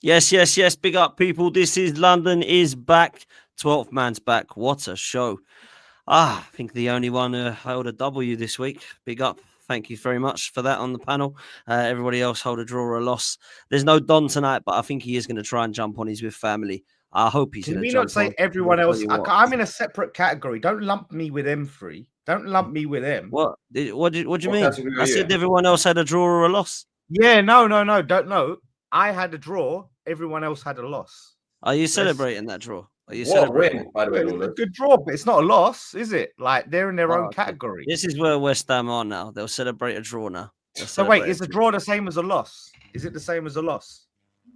Yes. Big up, people. This is London is back. 12th man's back. What a show. I think the only one who held a W this week. Big up. Thank you very much for that on the panel. Everybody else hold a draw or a loss. There's no Don tonight, but I think he is going to try and jump on. He's with family. I hope he's Can going to we jump not say on. everyone I'll tell else? you what. I'm in a separate category. Don't lump me with them three. Don't lump me with them. What do you What mean? category I are you said in? everyone else had a draw or a loss. Yeah, no. Don't know. I had a draw. Everyone else had a loss. Are you celebrating that draw? Are you What a celebrating? win, by the way, It's a Lawless. good draw, but it's not a loss, is it? Like they're in their own okay. category. This is where West Ham are now. They'll celebrate a draw now. So wait, is a draw the same as a loss? Is it the same as a loss?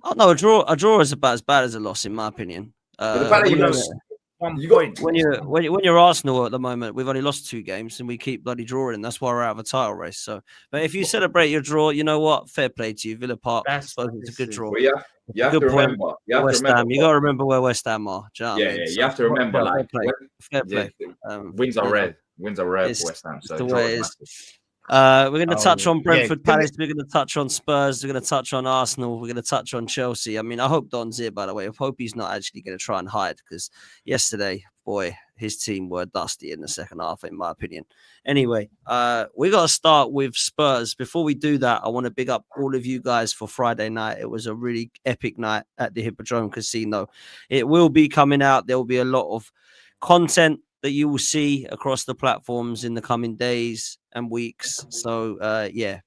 Oh no, a draw is about as bad as a loss in my opinion. But the fact that when you you're- lost, 1 You got- point. when you're Arsenal at the moment, we've only lost 2 games and we keep bloody drawing. That's why we're out of a title race. So, but if you celebrate your draw, you know what? Fair play to you, Villa Park. I suppose it's a good draw. well, you have Good to point. remember. You have to West remember. Ham. You got to remember where West Ham are. Do you know what I mean? You have to remember. Like fair play. Wins are red. Wins are red it's- for West Ham. So the draw way is it is. massive. We're going to touch on yeah. Brentford Palace. We're going to touch on Spurs. We're going to touch on Arsenal. We're going to touch on Chelsea. I mean, I hope Don's here, by the way. I hope he's not actually going to try and hide because yesterday, boy, his team were dusty in the second half, in my opinion. Anyway, we got to start with Spurs. Before we do that, I want to big up all of you guys for Friday night. It was a really epic night at the Hippodrome Casino. It will be coming out. There will be a lot of content that you will see across the platforms in the coming days and weeks. So,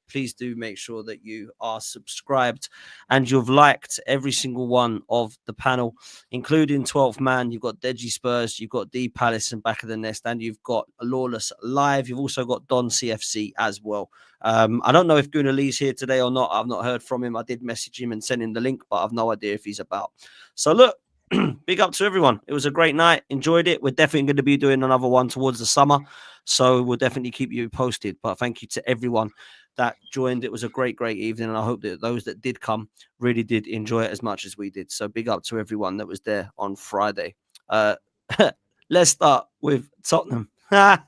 please do make sure that you are subscribed and you've liked every single one of the panel, including 12th Man. You've got Deji Spurs, you've got D Palace and Back of the Nest, and you've got Lawless Live. You've also got Don CFC as well. I don't know if Gunnar Lee's here today or not. I've not heard from him. I did message him and send him the link, but I've no idea if he's about. So look, big up to everyone. It was a great night. Enjoyed it. We're definitely going to be doing another one towards the summer. So we'll definitely keep you posted. But thank you to everyone that joined. It was a great evening. And I hope that those that did come really did enjoy it as much as we did. So big up to everyone that was there on Friday. Let's start with Tottenham. Let's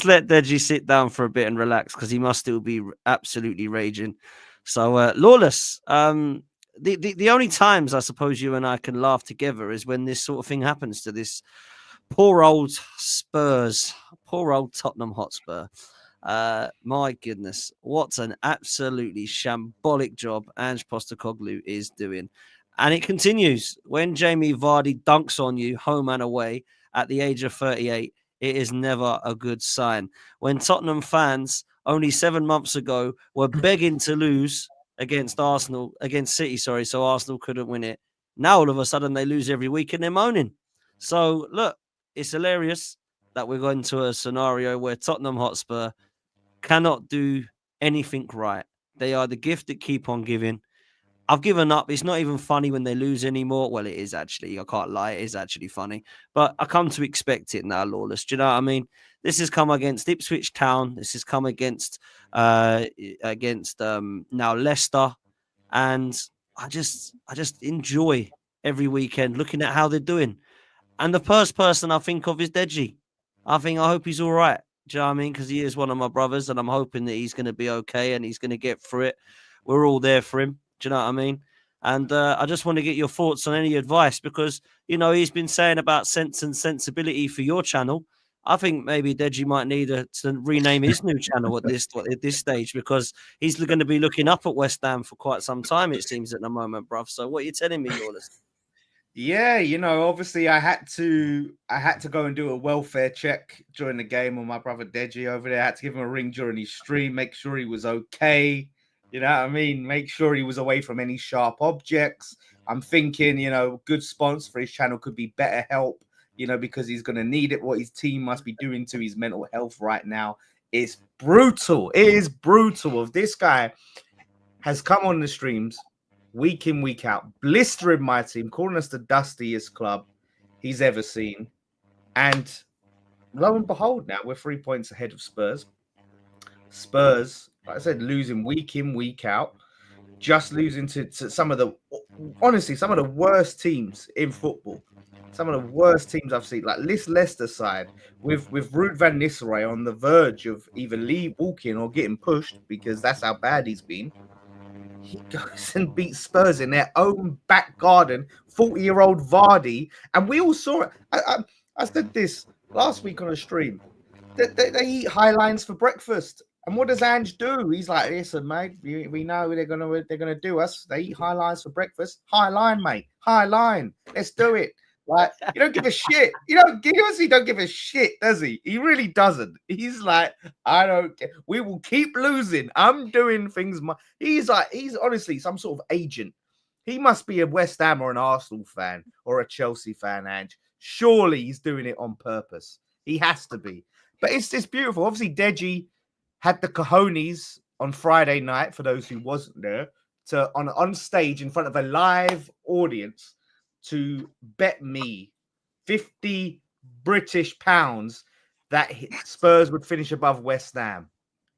let Deji sit down for a bit and relax because he must still be absolutely raging. So Lawless, the only times I suppose you and I can laugh together is when this sort of thing happens to this poor old Spurs, poor old Tottenham Hotspur. My goodness, what an absolutely shambolic job Ange Postecoglou is doing. And it continues. When Jamie Vardy dunks on you home and away at the age of 38, it is never a good sign. When Tottenham fans only 7 months ago were begging to lose against City, so Arsenal couldn't win it. Now all of a sudden they lose every week and they're moaning. So look, it's hilarious that we're going to a scenario where Tottenham Hotspur cannot do anything right. They are the gift that keep on giving. I've given up. It's not even funny when they lose anymore. Well, it is actually. I can't lie. It is actually funny. But I come to expect it now, Lawless. Do you know what I mean? This has come against Ipswich Town. This has come against now Leicester. And I just enjoy every weekend looking at how they're doing. And the first person I think of is Deji. I hope he's all right. Do you know what I mean? Because he is one of my brothers and I'm hoping that he's going to be okay and he's going to get through it. We're all there for him. Do you know what I mean? And I just want to get your thoughts on any advice because, you know, he's been saying about sense and sensibility for your channel. I think maybe Deji might need to rename his new channel at this stage because he's going to be looking up at West Ham for quite some time, it seems, at the moment, bruv. So what are you telling me, Lawless? Yeah, you know, obviously I had to go and do a welfare check during the game on my brother Deji over there. I had to give him a ring during his stream, make sure he was okay. You know what I mean? Make sure he was away from any sharp objects. I'm thinking, you know, good sponsor for his channel could be better help, you know, because he's going to need it. What his team must be doing to his mental health right now. It's brutal. It is brutal. If this guy has come on the streams week in, week out, blistering my team, calling us the dustiest club he's ever seen. And lo and behold, now we're 3 points ahead of Spurs. Spurs, like I said, losing week in, week out, just losing to some of the worst teams in football. Some of the worst teams I've seen, like this Leicester side, with Ruud van Nistelrooy on the verge of either walking or getting pushed because that's how bad he's been. He goes and beats Spurs in their own back garden, 40-year-old Vardy, and we all saw it. I said this last week on a stream. They eat high lines for breakfast. And what does Ange do? He's like, listen, mate, we know they're gonna do us. They eat high lines for breakfast. High line, mate. High line. Let's do it. Like, you don't give a shit. He don't give a shit, does he? He really doesn't. He's like, I don't care. We will keep losing. I'm doing things. He's honestly some sort of agent. He must be a West Ham or an Arsenal fan or a Chelsea fan, Ange. Surely he's doing it on purpose. He has to be. But it's beautiful. Obviously, Deji had the cojones on Friday night, for those who wasn't there, to on stage in front of a live audience to bet me 50 British pounds that Spurs would finish above West Ham.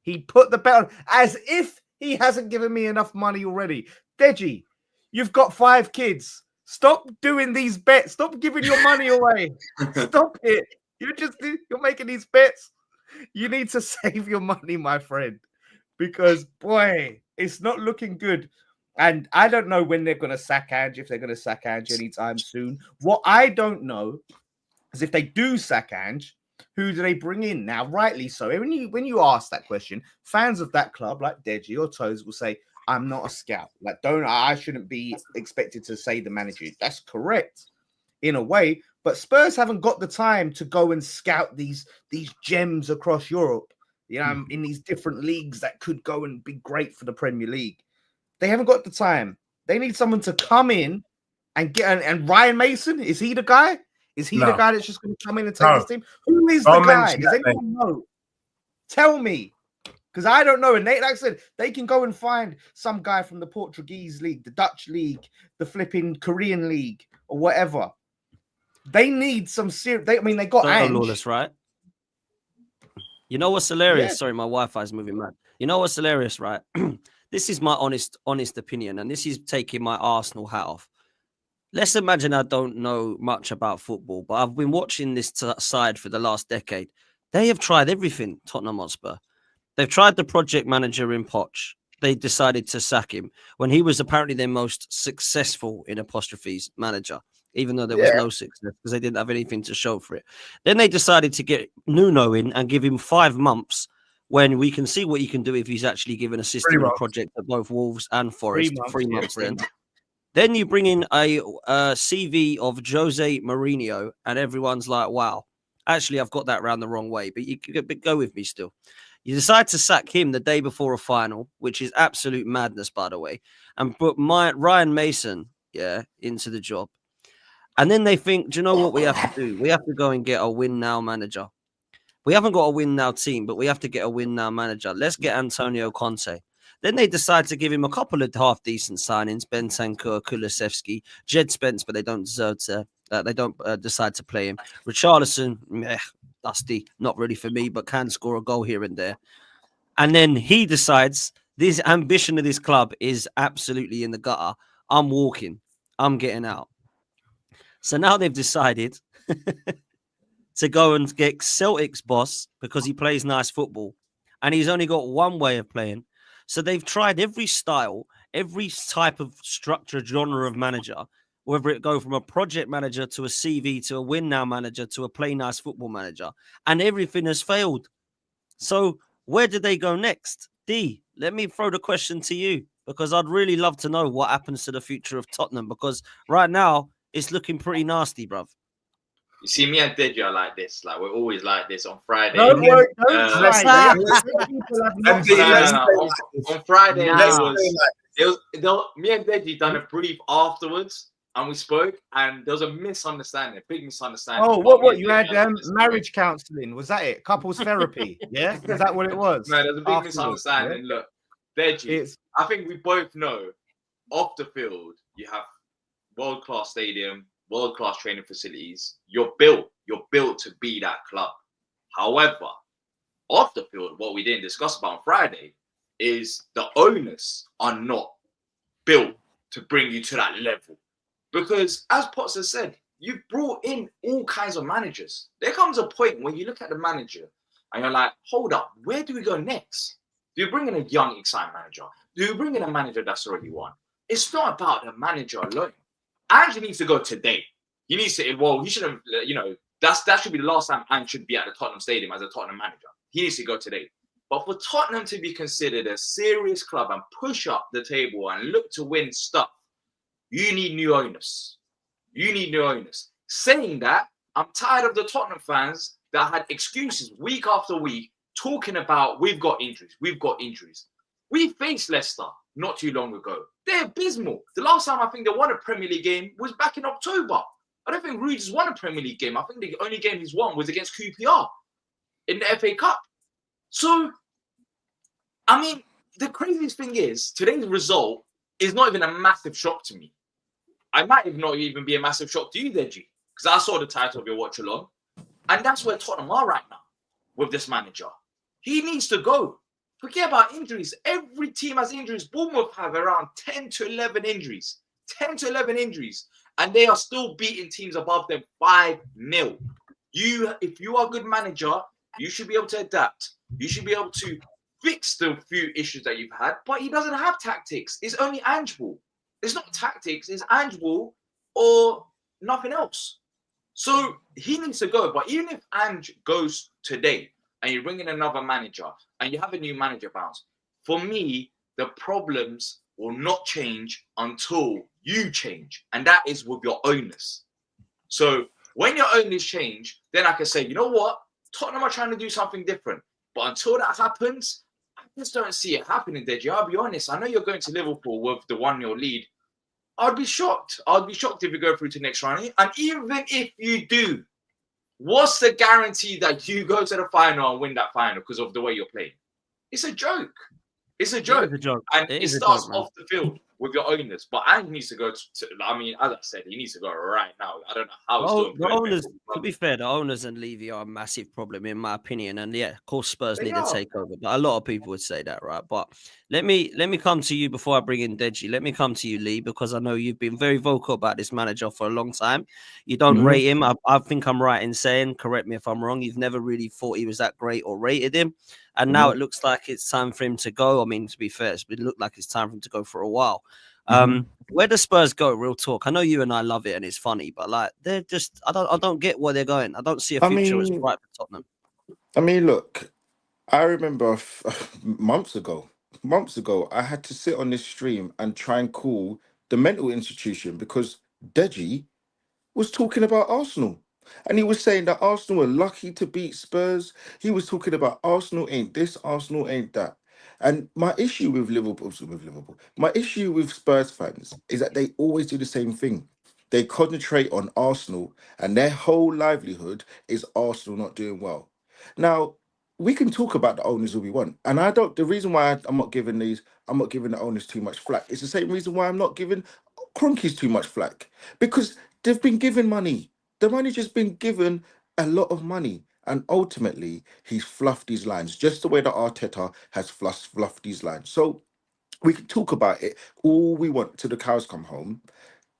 He put the bet on as if he hasn't given me enough money already. Deji, you've got 5 kids. Stop doing these bets. Stop giving your money away. Stop it. You're making these bets. You need to save your money, my friend, because boy, it's not looking good. And I don't know when they're going to sack Ange, if they're going to sack Ange anytime soon. What I don't know is if they do sack Ange, who do they bring in? Now, rightly so. When you ask that question, fans of that club like Deji or Toes will say, I'm not a scout. I shouldn't be expected to say the manager. That's correct in a way. But Spurs haven't got the time to go and scout these gems across Europe, in these different leagues that could go and be great for the Premier League. They haven't got the time. They need someone to come in and get. And Ryan Mason, is he the guy? Is he the guy that's just going to come in and take this team? Who is the guy? Does anyone know? Tell me, because I don't know. And like I said, they can go and find some guy from the Portuguese league, the Dutch league, the flipping Korean league, or whatever. They need some serious. They got Ange. Lawless, right? You know what's hilarious? Yeah. Sorry, my Wi-Fi is moving mad. You know what's hilarious, right? This is my honest opinion, and this is taking my Arsenal hat off. Let's imagine I don't know much about football, but I've been watching this side for the last decade. They have tried everything, Tottenham Hotspur. They've tried the project manager in Poch. They decided to sack him when he was apparently their most successful, in apostrophes, manager, even though there was no success because they didn't have anything to show for it. Then they decided to get Nuno in and give him 5 months when we can see what he can do if he's actually given a system and a project at both Wolves and Forest. 3 months then. Then you bring in a CV of Jose Mourinho and everyone's like, wow, actually, I've got that round the wrong way, but you could go with me still. You decide to sack him the day before a final, which is absolute madness, by the way, and put Ryan Mason, into the job. And then they think, do you know what we have to do? We have to go and get a win now manager. We haven't got a win now team, but we have to get a win now manager. Let's get Antonio Conte. Then they decide to give him a couple of half-decent signings, Bentancur, Kulusevski, Jed Spence, but they don't deserve to. They don't decide to play him. Richarlison, dusty, not really for me, but can score a goal here and there. And then he decides this ambition of this club is absolutely in the gutter. I'm walking. I'm getting out. So now they've decided to go and get Celtic's boss because he plays nice football. And he's only got one way of playing. So they've tried every style, every type of structure, genre of manager, whether it go from a project manager to a CV to a win now manager to a play nice football manager. And everything has failed. So where do they go next? D, let me throw the question to you because I'd really love to know what happens to the future of Tottenham because right now it's looking pretty nasty, bruv. You see, me and Deji are like this. Like, we're always like this on Friday. Don't worry, don't try. On Friday, me and Deji done a brief afterwards, and we spoke, and there was a misunderstanding, a big misunderstanding. Oh, what? You had marriage counselling? Was that it? Couples therapy? Yeah, is that what it was? No, there's a big misunderstanding. Yeah? Look, Deji, I think we both know, off the field, you have world-class stadium, world-class training facilities. You're built to be that club. However, off the field, what we didn't discuss about on Friday is the owners are not built to bring you to that level. Because as Potts has said, you've brought in all kinds of managers. There comes a point when you look at the manager and you're like, hold up, where do we go next? Do you bring in a young, exciting manager? you bring in a manager that's already won. It's not about the manager alone. Ange needs to go today. He needs to. Well, he should have. That should be the last time Ange should be at the Tottenham Stadium as a Tottenham manager. He needs to go today. But for Tottenham to be considered a serious club and push up the table and look to win stuff, you need new owners. You need new owners. Saying that, I'm tired of the Tottenham fans that had excuses week after week talking about we've got injuries. We faced Leicester not too long ago. They're abysmal. The last time I think they won a Premier League game was back in October. I don't think Rudi's won a Premier League game. I think the only game he's won was against QPR in the FA Cup. So, I mean, the craziest thing is today's result is not even a massive shock to me. I might not even be a massive shock to you, Deji, because I saw the title of your watch along. And that's where Tottenham are right now with this manager. He needs to go. Forget about injuries. Every team has injuries. Bournemouth have around 10 to 11 injuries. 10 to 11 injuries. And they are still beating teams above them 5-0. If you are a good manager, you should be able to adapt. You should be able to fix the few issues that you've had. But he doesn't have tactics. It's only Ange ball. It's not tactics. It's Ange ball or nothing else. So he needs to go. But even if Ange goes today and you bring in another manager and you have a new manager bounce, for me, the problems will not change until you change. And that is with your owners. So when your owners change, then I can say, you know what? Tottenham are trying to do something different. But until that happens, I just don't see it happening, Deji. I'll be honest. I know you're going to Liverpool with the 1-0 lead. I'd be shocked. I'd be shocked if you go through to next round. And even if you do, what's the guarantee that you go to the final and win that final because of the way you're playing? It's a joke. It's a joke. And it starts off the field with your owners. But Ange needs to go to, I mean, as I said, he needs to go right now. I don't know how he's doing. The owners, to be fair, the owners and Levy are a massive problem in my opinion. And yeah, of course, Spurs need to take over. But a lot of people would say that, right? But let me come to you before I bring in Deji. Let me come to you, Lee, because I know you've been very vocal about this manager for a long time. You don't rate him. I think I'm right in saying, correct me if I'm wrong, you've never really thought he was that great or rated him. And now it looks like it's time for him to go. I mean, to be fair, it looked like it's time for him to go for a while. Where does Spurs go? Real talk. I know you and I love it and it's funny, but like they're just I don't get where they're going. I don't see a future as bright for Tottenham. I mean, look, I remember months ago, I had to sit on this stream and try and call the mental institution because Deji was talking about Arsenal. And he was saying that Arsenal were lucky to beat Spurs. He was talking about Arsenal ain't this, Arsenal ain't that. And my issue with Liverpool, my issue with Spurs fans is that they always do the same thing. They concentrate on Arsenal and their whole livelihood is Arsenal not doing well. Now, we can talk about the owners all we want. And the reason why I'm not giving the owners too much flack. It's the same reason why I'm not giving Kroenke's too much flack. Because they've been given money. The manager's been given a lot of money. And ultimately, he's fluffed these lines, just the way that Arteta has fluffed these lines. So we can talk about it all we want till the cows come home.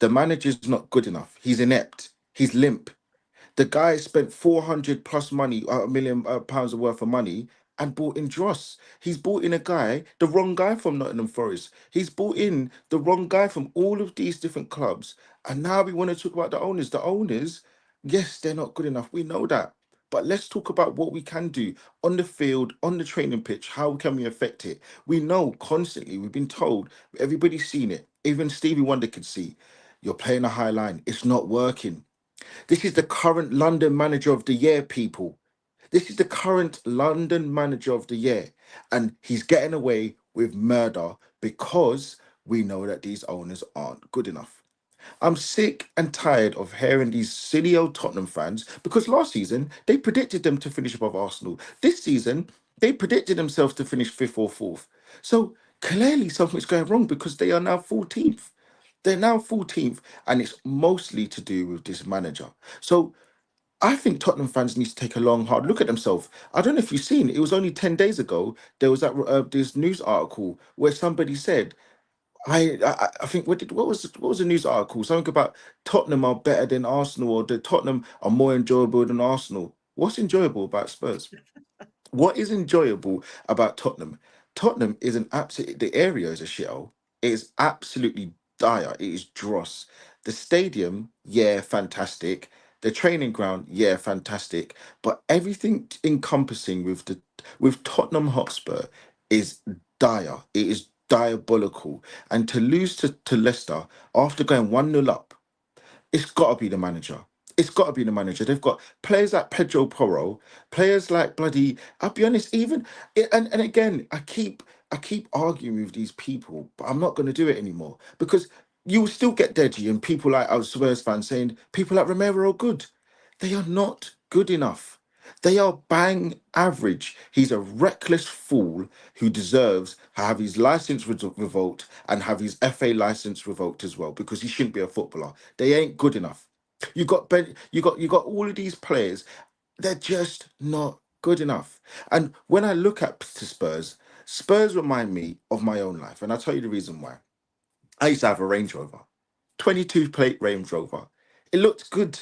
The manager's not good enough. He's inept. He's limp. The guy spent 400 plus money, £1 million pounds worth of money, and bought in Dross. He's bought in the wrong guy from Nottingham Forest. He's bought in the wrong guy from all of these different clubs. And now we want to talk about the owners. The owners, yes, they're not good enough. We know that. But let's talk about what we can do on the field, on the training pitch. How can we affect it? We know constantly, we've been told, everybody's seen it. Even Stevie Wonder could see, you're playing a high line. It's not working. This is the current London Manager of the Year, people. This is the current London Manager of the Year. And he's getting away with murder because we know that these owners aren't good enough. I'm sick and tired of hearing these silly old Tottenham fans because last season they predicted them to finish above Arsenal. This season, they predicted themselves to finish 5th or 4th. So clearly something's going wrong because they are now 14th. They're now 14th, and it's mostly to do with this manager. So I think Tottenham fans need to take a long, hard look at themselves. I don't know if you've seen, it was only 10 days ago, there was this news article where somebody said, I think what was the news article? Something about Tottenham are better than Arsenal, or the Tottenham are more enjoyable than Arsenal. What's enjoyable about Spurs? What is enjoyable about Tottenham? Tottenham is the area is a shithole. It is absolutely dire. It is dross. The stadium, yeah, fantastic. The training ground, yeah, fantastic. But everything encompassing with Tottenham Hotspur is dire. It is diabolical. And to lose to Leicester after going 1-0 up, it's got to be the manager. It's got to be the manager. They've got players like Pedro Porro, players like bloody. I'll be honest. And again, I keep arguing with these people, but I'm not going to do it anymore because you will still get Deji and people like our Spurs fans saying people like Romero are good. They are not good enough. They are bang average. He's a reckless fool who deserves to have his license revoked and have his FA license revoked as well because he shouldn't be a footballer. They ain't good enough. You got all of these players. They're just not good enough. And when I look at the Spurs, Spurs remind me of my own life, and I'll tell you the reason why. I used to have a Range Rover, 22 plate Range Rover. It looked good.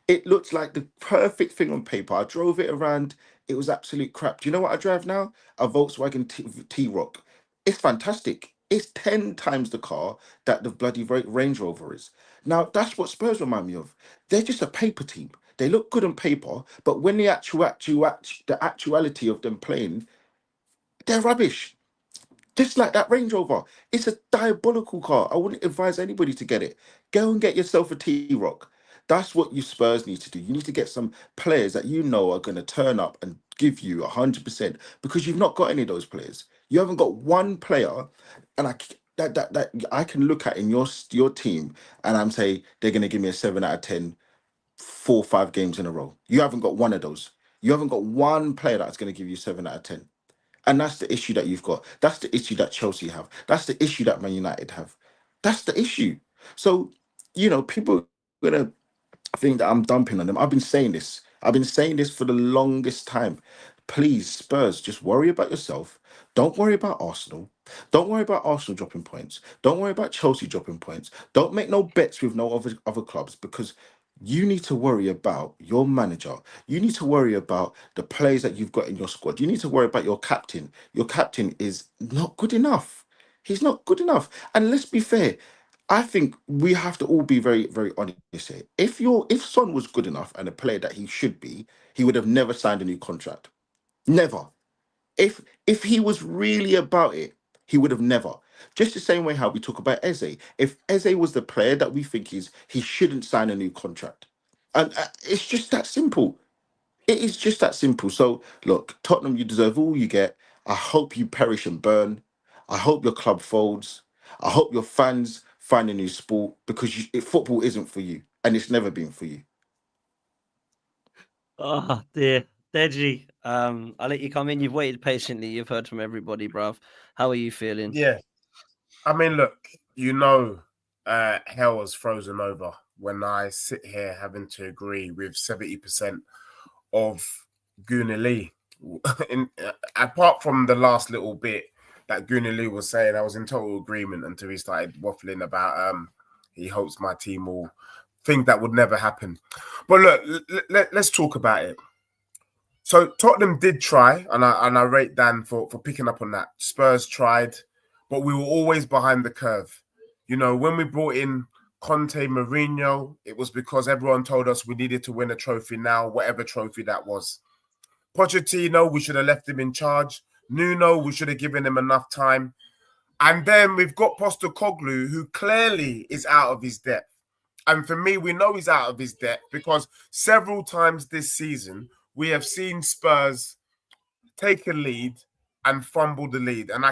It looked like the perfect thing on paper. I drove it around. It was absolute crap. Do you know what I drive now? A Volkswagen T-Roc. It's fantastic. It's 10 times the car that the bloody Range Rover is. Now, that's what Spurs remind me of. They're just a paper team. They look good on paper, but when the actuality of them playing, they're rubbish. Just like that Range Rover. It's a diabolical car. I wouldn't advise anybody to get it. Go and get yourself a T-Roc. That's what you Spurs need to do. You need to get some players that you know are going to turn up and give you 100% because you've not got any of those players. You haven't got one player, and that I can look at in your team, and I'm saying they're going to give me a 7 out of 10, 4 or 5 games in a row. You haven't got one of those. You haven't got one player that's going to give you 7 out of 10. And that's the issue that you've got. That's the issue that Chelsea have. That's the issue that Man United have. That's the issue. So, people are going to think that I'm dumping on them. I've been saying this. I've been saying this for the longest time. Please, Spurs, just worry about yourself. Don't worry about Arsenal. Don't worry about Arsenal dropping points. Don't worry about Chelsea dropping points. Don't make no bets with no other clubs because you need to worry about your manager. You need to worry about the players that you've got in your squad. You need to worry about your captain. Your captain is not good enough. He's not good enough. And let's be fair, I think we have to all be very, very honest here. If Son was good enough and a player that he should be, he would have never signed a new contract. Never. If he was really about it, he would have never. Just the same way how we talk about Eze. If Eze was the player that we think he shouldn't sign a new contract. And it's just that simple. It is just that simple. So look, Tottenham, you deserve all you get. I hope you perish and burn. I hope your club folds. I hope your fans find a new sport because football isn't for you, and it's never been for you. Oh dear, Deji. I'll let you come in. You've waited patiently. You've heard from everybody, bruv. How are you feeling? Yeah, I mean, look, hell has frozen over when I sit here having to agree with 70% of Goonie Lee. Apart from the last little bit that Goonie Lee was saying, I was in total agreement until he started waffling about he hopes my team will think that would never happen. But look, let's talk about it. So Tottenham did try, and I rate Dan for picking up on that. Spurs tried, but we were always behind the curve. When we brought in Conte, Mourinho, it was because everyone told us we needed to win a trophy now, whatever trophy that was. Pochettino, we should have left him in charge. Nuno, we should have given him enough time. And then we've got Postecoglou, who clearly is out of his depth. And for me, we know he's out of his depth because several times this season, we have seen Spurs take a lead and fumble the lead. And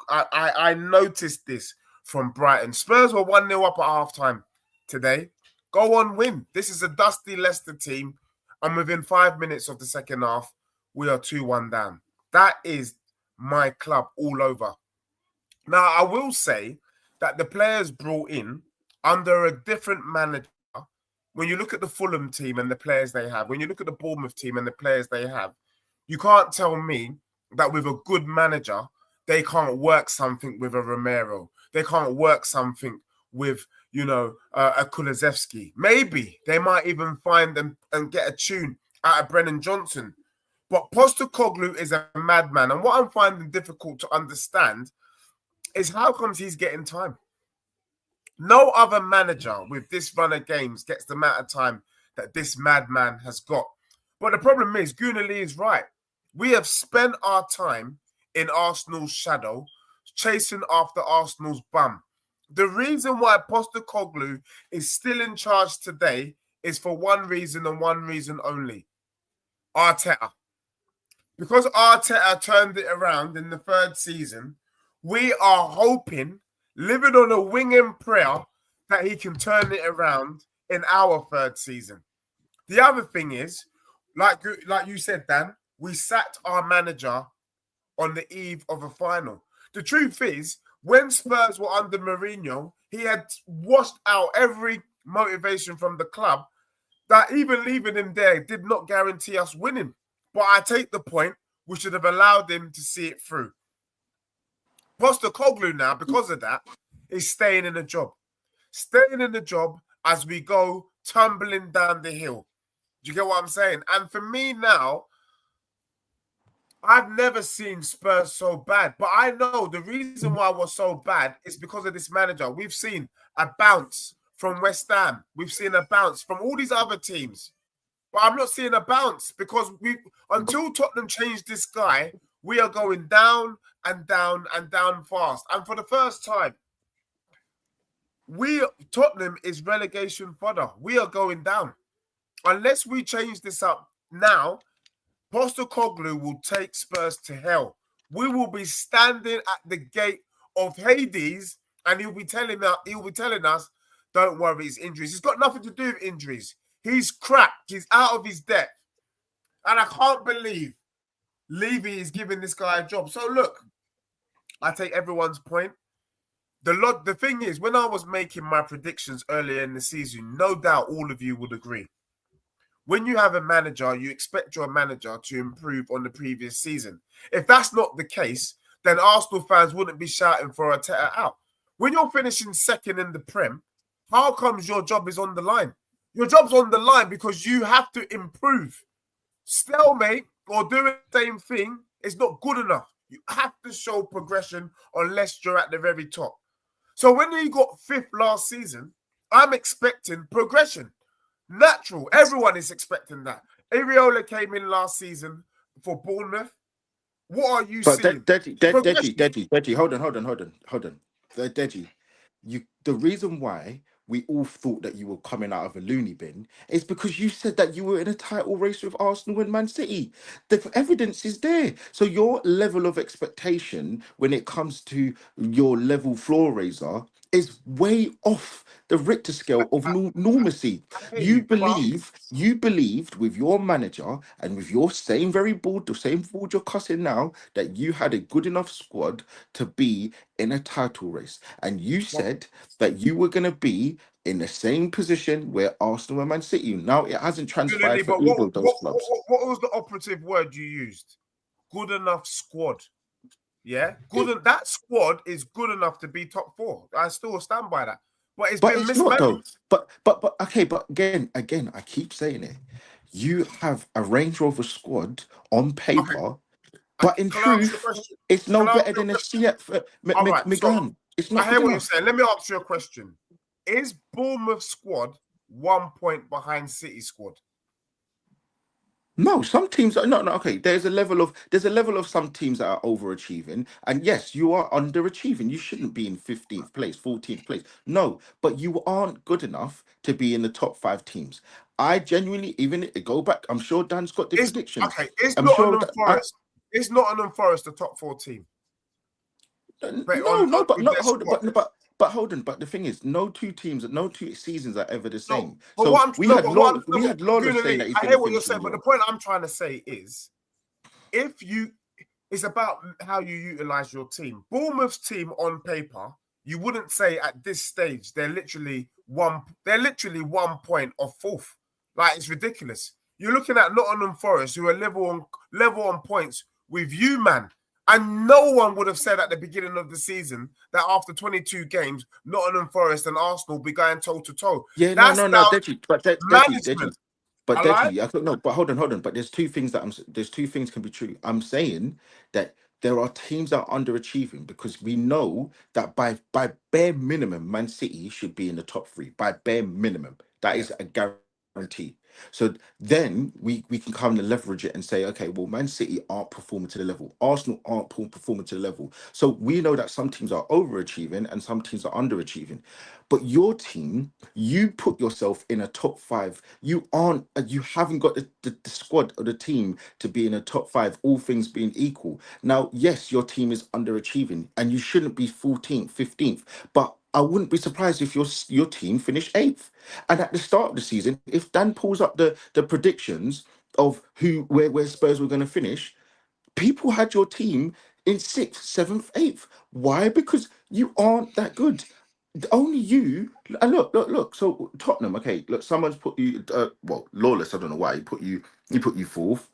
I noticed this from Brighton. Spurs were 1-0 up at halftime today. Go on, win. This is a dusty Leicester team. And within 5 minutes of the second half, we are 2-1 down. That is my club all over. Now, I will say that the players brought in under a different manager. When you look at the Fulham team and the players they have, when you look at the Bournemouth team and the players they have, you can't tell me that with a good manager, they can't work something with a Romero. They can't work something with, a Kulusevski. Maybe they might even find and get a tune out of Brennan Johnson. But Postecoglou is a madman. And what I'm finding difficult to understand is how comes he's getting time? No other manager with this run of games gets the amount of time that this madman has got. But the problem is, Gunali is right. We have spent our time in Arsenal's shadow, chasing after Arsenal's bum. The reason why Postecoglou is still in charge today is for one reason and one reason only. Arteta. Because Arteta turned it around in the third season, we are hoping, living on a wing and prayer, that he can turn it around in our third season. The other thing is, like you said, Dan, we sacked our manager on the eve of a final. The truth is, when Spurs were under Mourinho, he had washed out every motivation from the club, that even leaving him there did not guarantee us winning. But I take the point, we should have allowed him to see it through. Postecoglou now, because of that, is staying in the job. Staying in the job as we go tumbling down the hill. Do you get what I'm saying? And for me now, I've never seen Spurs so bad. But I know the reason why we're so bad is because of this manager. We've seen a bounce from West Ham. We've seen a bounce from all these other teams. But I'm not seeing a bounce because until Tottenham change this guy, we are going down and down and down fast. And for the first time, Tottenham is relegation fodder. We are going down. Unless we change this up now, Postecoglou will take Spurs to hell. We will be standing at the gate of Hades, and he'll be telling us, don't worry, it's injuries. It's got nothing to do with injuries. He's cracked. He's out of his depth. And I can't believe Levy is giving this guy a job. So look, I take everyone's point. The thing is, when I was making my predictions earlier in the season, no doubt all of you would agree. When you have a manager, you expect your manager to improve on the previous season. If that's not the case, then Arsenal fans wouldn't be shouting for Arteta out. When you're finishing second in the Prem, how comes your job is on the line? Your job's on the line because you have to improve. Stalemate or doing the same thing is not good enough. You have to show progression unless you're at the very top. So when you got fifth last season, I'm expecting progression. Natural. Everyone is expecting that. Areola came in last season for Bournemouth. What are you seeing? Deji, hold on. Deji, the reason why we all thought that you were coming out of a loony bin is because you said that you were in a title race with Arsenal and Man City. The evidence is there. So your level of expectation when it comes to your level floor raiser is way off the Richter scale of normalcy. You believed with your manager and with your same board you're cussing now, that you had a good enough squad to be in a title race. And you said that you were going to be in the same position where Arsenal and Man City. Now it hasn't transpired for either of those clubs. What was the operative word you used? Good enough squad. Yeah, that squad is good enough to be top four. I still stand by that. But it's not though. But okay. But again, I keep saying it. You have a Range Rover squad on paper, but in truth, it's no better than a CF Milan. It's not. I hear what you're saying. Let me ask you a question: is Bournemouth squad 1 point behind City squad? No, some teams are no. Okay, there's a level of some teams that are overachieving, and yes, you are underachieving. You shouldn't be in 15th place, 14th place. No, but you aren't good enough to be in the top 5 teams. I genuinely, even go back. I'm sure Dan's got the predictions. Okay, it's Nottingham Forest. It's Nottingham Forest, the top 4 team. But hold on. But the thing is, no two seasons are ever the same. We had Lawless saying that he's I hear what you're saying, but the point I'm trying to say is, it's about how you utilize your team. Bournemouth's team on paper, you wouldn't say at this stage they're literally 1 point off fourth. Like, it's ridiculous. You're looking at Nottingham Forest, who are level on points with you, man. And no one would have said at the beginning of the season that after 22 games, Nottingham Forest and Arsenal be going toe-to-toe. Yeah, no, Deji. But I Deji, I don't know. But hold on. But there's two things there's two things can be true. I'm saying that there are teams that are underachieving because we know that by bare minimum, Man City should be in the top three. By bare minimum, that is a guarantee. So then we can come and leverage it and say, okay, well, Man City aren't performing to the level. Arsenal aren't performing to the level. So we know that some teams are overachieving and some teams are underachieving. But your team, you put yourself in a top five. You haven't got the squad or the team to be in a top five, all things being equal. Now, yes, your team is underachieving and you shouldn't be 14th, 15th, but I wouldn't be surprised if your team finished 8th. And at the start of the season, if Dan pulls up the predictions of where Spurs were going to finish, people had your team in 6th, 7th, 8th. Why? Because you aren't that good. Only you. And look. So Tottenham, okay. Look, someone's put you. Well, Lawless. I don't know why he put you. He put you 4th.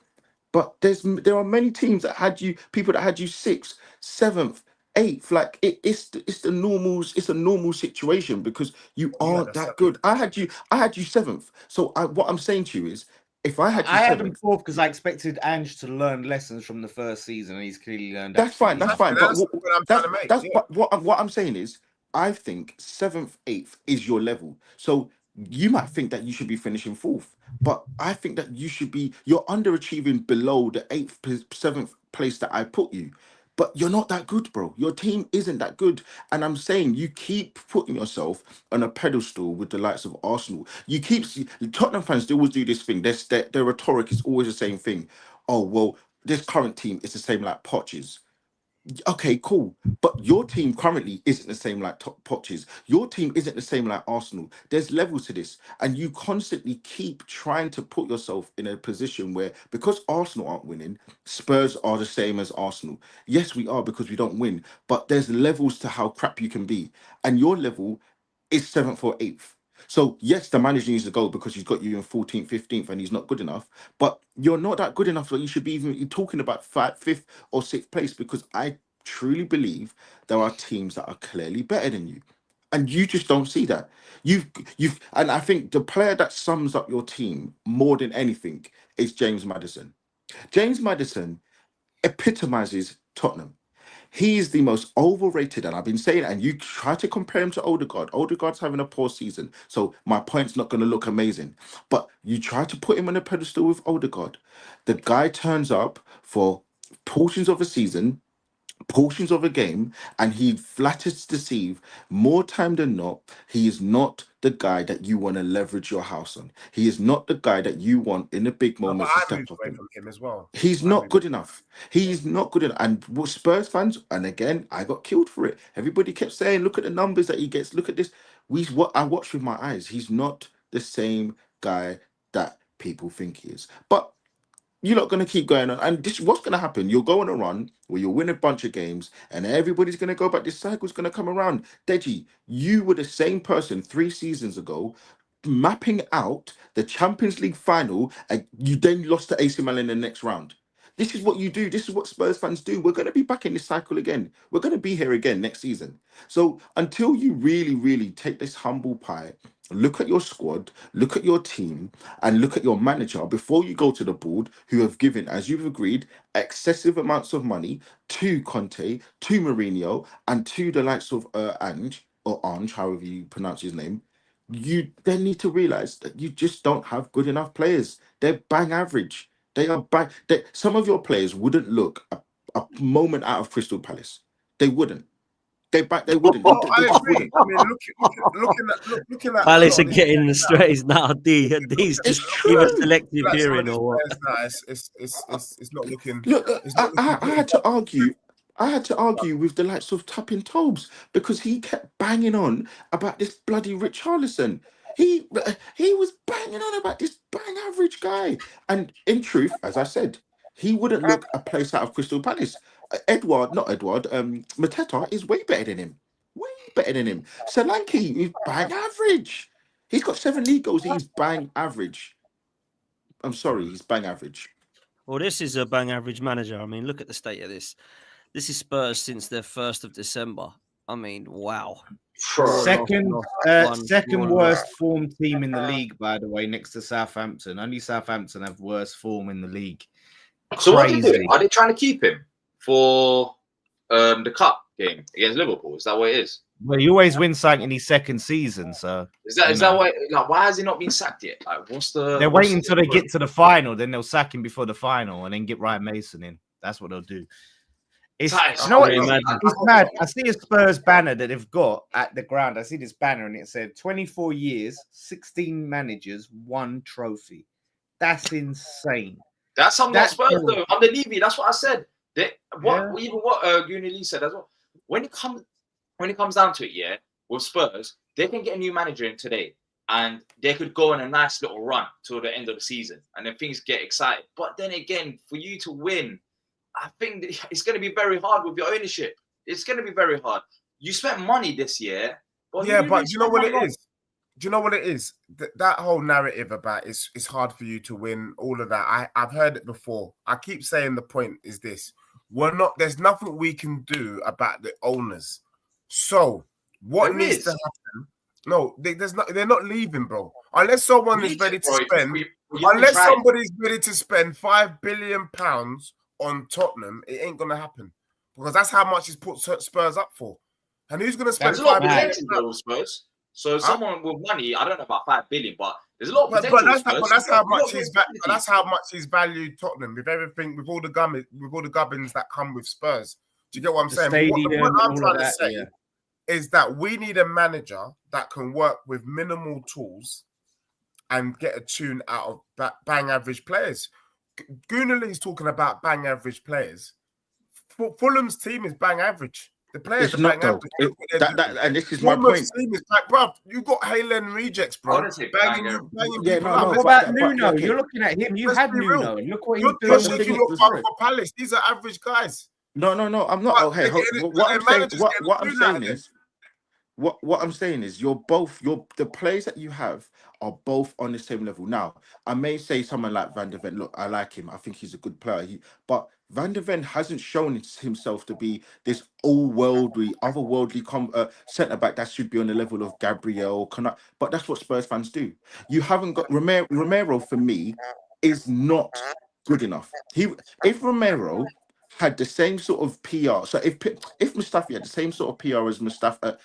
But there are many teams that had you. People that had you 6th, 7th, 8th. Like it's the normals. It's a normal situation because you aren't that good. I had you 7th. So what I'm saying to you is, if I had you 7th, him 4th because I expected Ange to learn lessons from the first season, and he's clearly learned. That's fine. That's fine. But what I'm trying to make. but what I'm saying is, I think 7th, 8th is your level. So you might think that you should be finishing 4th, but I think that you're underachieving below the 8th, 7th place that I put you. But you're not that good, bro. Your team isn't that good. And I'm saying you keep putting yourself on a pedestal with the likes of Arsenal. Tottenham fans, they always do this thing. Their rhetoric is always the same thing. Oh, well, this current team is the same like Poch's. Okay, cool. But your team currently isn't the same like Poch's. Your team isn't the same like Arsenal. There's levels to this. And you constantly keep trying to put yourself in a position where, because Arsenal aren't winning, Spurs are the same as Arsenal. Yes, we are because we don't win. But there's levels to how crap you can be. And your level is 7th or 8th. So yes, the manager needs to go because he's got you in 14th, 15th, and he's not good enough. But you're not that good enough that you should be even talking about 5th or 6th place, because I truly believe there are teams that are clearly better than you. And you just don't see that. And I think the player that sums up your team more than anything is James Maddison. James Maddison epitomizes Tottenham. He is the most overrated, and I've been saying, and you try to compare him to Odegaard. Odegaard's having a poor season, so my point's not going to look amazing. But you try to put him on a pedestal with Odegaard. The guy turns up for portions of a season, portions of a game, and he flatters deceive more time than not. He is not the guy that you want to leverage your house on. He is not the guy that you want in the big moments to I step moved up away in. from him as well. He's not good enough. He's not good enough. And what Spurs fans, and again, I got killed for it. Everybody kept saying, look at the numbers that he gets. Look at this. What I watched with my eyes. He's not the same guy that people think he is. But you're not going to keep going on. And this, what's going to happen? You'll go on a run where you'll win a bunch of games and everybody's going to go back. This cycle's going to come around. Deji, you were the same person 3 seasons ago mapping out the Champions League final, and you then lost to AC Milan in the next round. This is what you do. This is what Spurs fans do. We're going to be back in this cycle again. We're going to be here again next season. So until you really, really take this humble pie, look at your squad, look at your team, and look at your manager before you go to the board, who have given, as you've agreed, excessive amounts of money to Conte, to Mourinho, and to the likes of Ange, however you pronounce his name. You then need to realize that you just don't have good enough players. They're bang average. They are bang. Some of your players wouldn't look a moment out of Crystal Palace. They wouldn't. They wouldn't. Oh, They I just agree. wouldn't. I mean, looking at Palace a are lot of getting the strays now. D's It's just either true. selective like some of hearing these or what. players, it's not looking. Look, It's not looking I good. had to argue. I had to argue with the likes of Tapping Tobes because he kept banging on about this bloody Richarlison. He was banging on about this bang average guy, and in truth, as I said, he wouldn't look a place out of Crystal Palace. Mateta is way better than him. Way better than him. Solanke is bang average. He's got 7 league goals. He's bang average. I'm sorry, he's bang average. Well, this is a bang average manager. I mean, look at the state of this. This is Spurs since their 1st of December. I mean, wow. Second One worst form team in the league, by the way, next to Southampton. Only Southampton have worse form in the league. So what are they doing? Are they trying to keep him for the cup game against Liverpool? Is that what it is? Well, he always wins something in his second season, so is that why? Like, why has he not been sacked yet? Like, they're waiting until they get to the final, then they'll sack him before the final, and then get Ryan Mason in. That's what they'll do. You know what? It's mad. I see a Spurs banner that they've got at the ground. I see this banner, and it said 24 years, 16 managers, 1 trophy. That's insane. That's something that Spurs though. Under Levy, that's what I said. Even what Goonie Lee said as well. When it comes down to it, yeah, with Spurs, they can get a new manager in today, and they could go on a nice little run till the end of the season, and then things get excited. But then again, for you to win, I think that it's going to be very hard with your ownership. It's going to be very hard. You spent money this year. But do you know what it is? Do you know what it is? That whole narrative about it's hard for you to win, all of that. I've heard it before. I keep saying the point is this. There's nothing we can do about the owners. So what needs to happen? No, they're not leaving, bro. Unless someone is ready to spend, unless somebody's ready to spend £5 billion on Tottenham, it ain't gonna happen. Because that's how much he's put Spurs up for. And who's gonna spend £5 billion? Spurs. So someone with money, I don't know about 5 billion, but there's a lot of potential. But that's how much he's valued Tottenham with everything, with all the gubbins that come with Spurs. Do you get what I'm saying? What I'm trying to say is that we need a manager that can work with minimal tools and get a tune out of bang average players. Goonalee's talking about bang average players. Fulham's team is bang average. The players are bang average. And this is my point. Team is like, bro, you got Haaland rejects, bro. Banging what about Nuno? You're looking at him. You had Nuno. Look what he's doing. You're shaking your thumb for Palace. These are average guys. No, I'm not. Okay, what I'm saying is the players that you have are both on the same level. Now, I may say someone like Van der Ven, look, I like him. I think he's a good player. But Van der Ven hasn't shown himself to be this otherworldly centre-back that should be on the level of Gabriel. But that's what Spurs fans do. You haven't got Romero, for me, is not good enough. If Romero had the same sort of PR, so if Mustafi had the same sort of PR as Mustafi,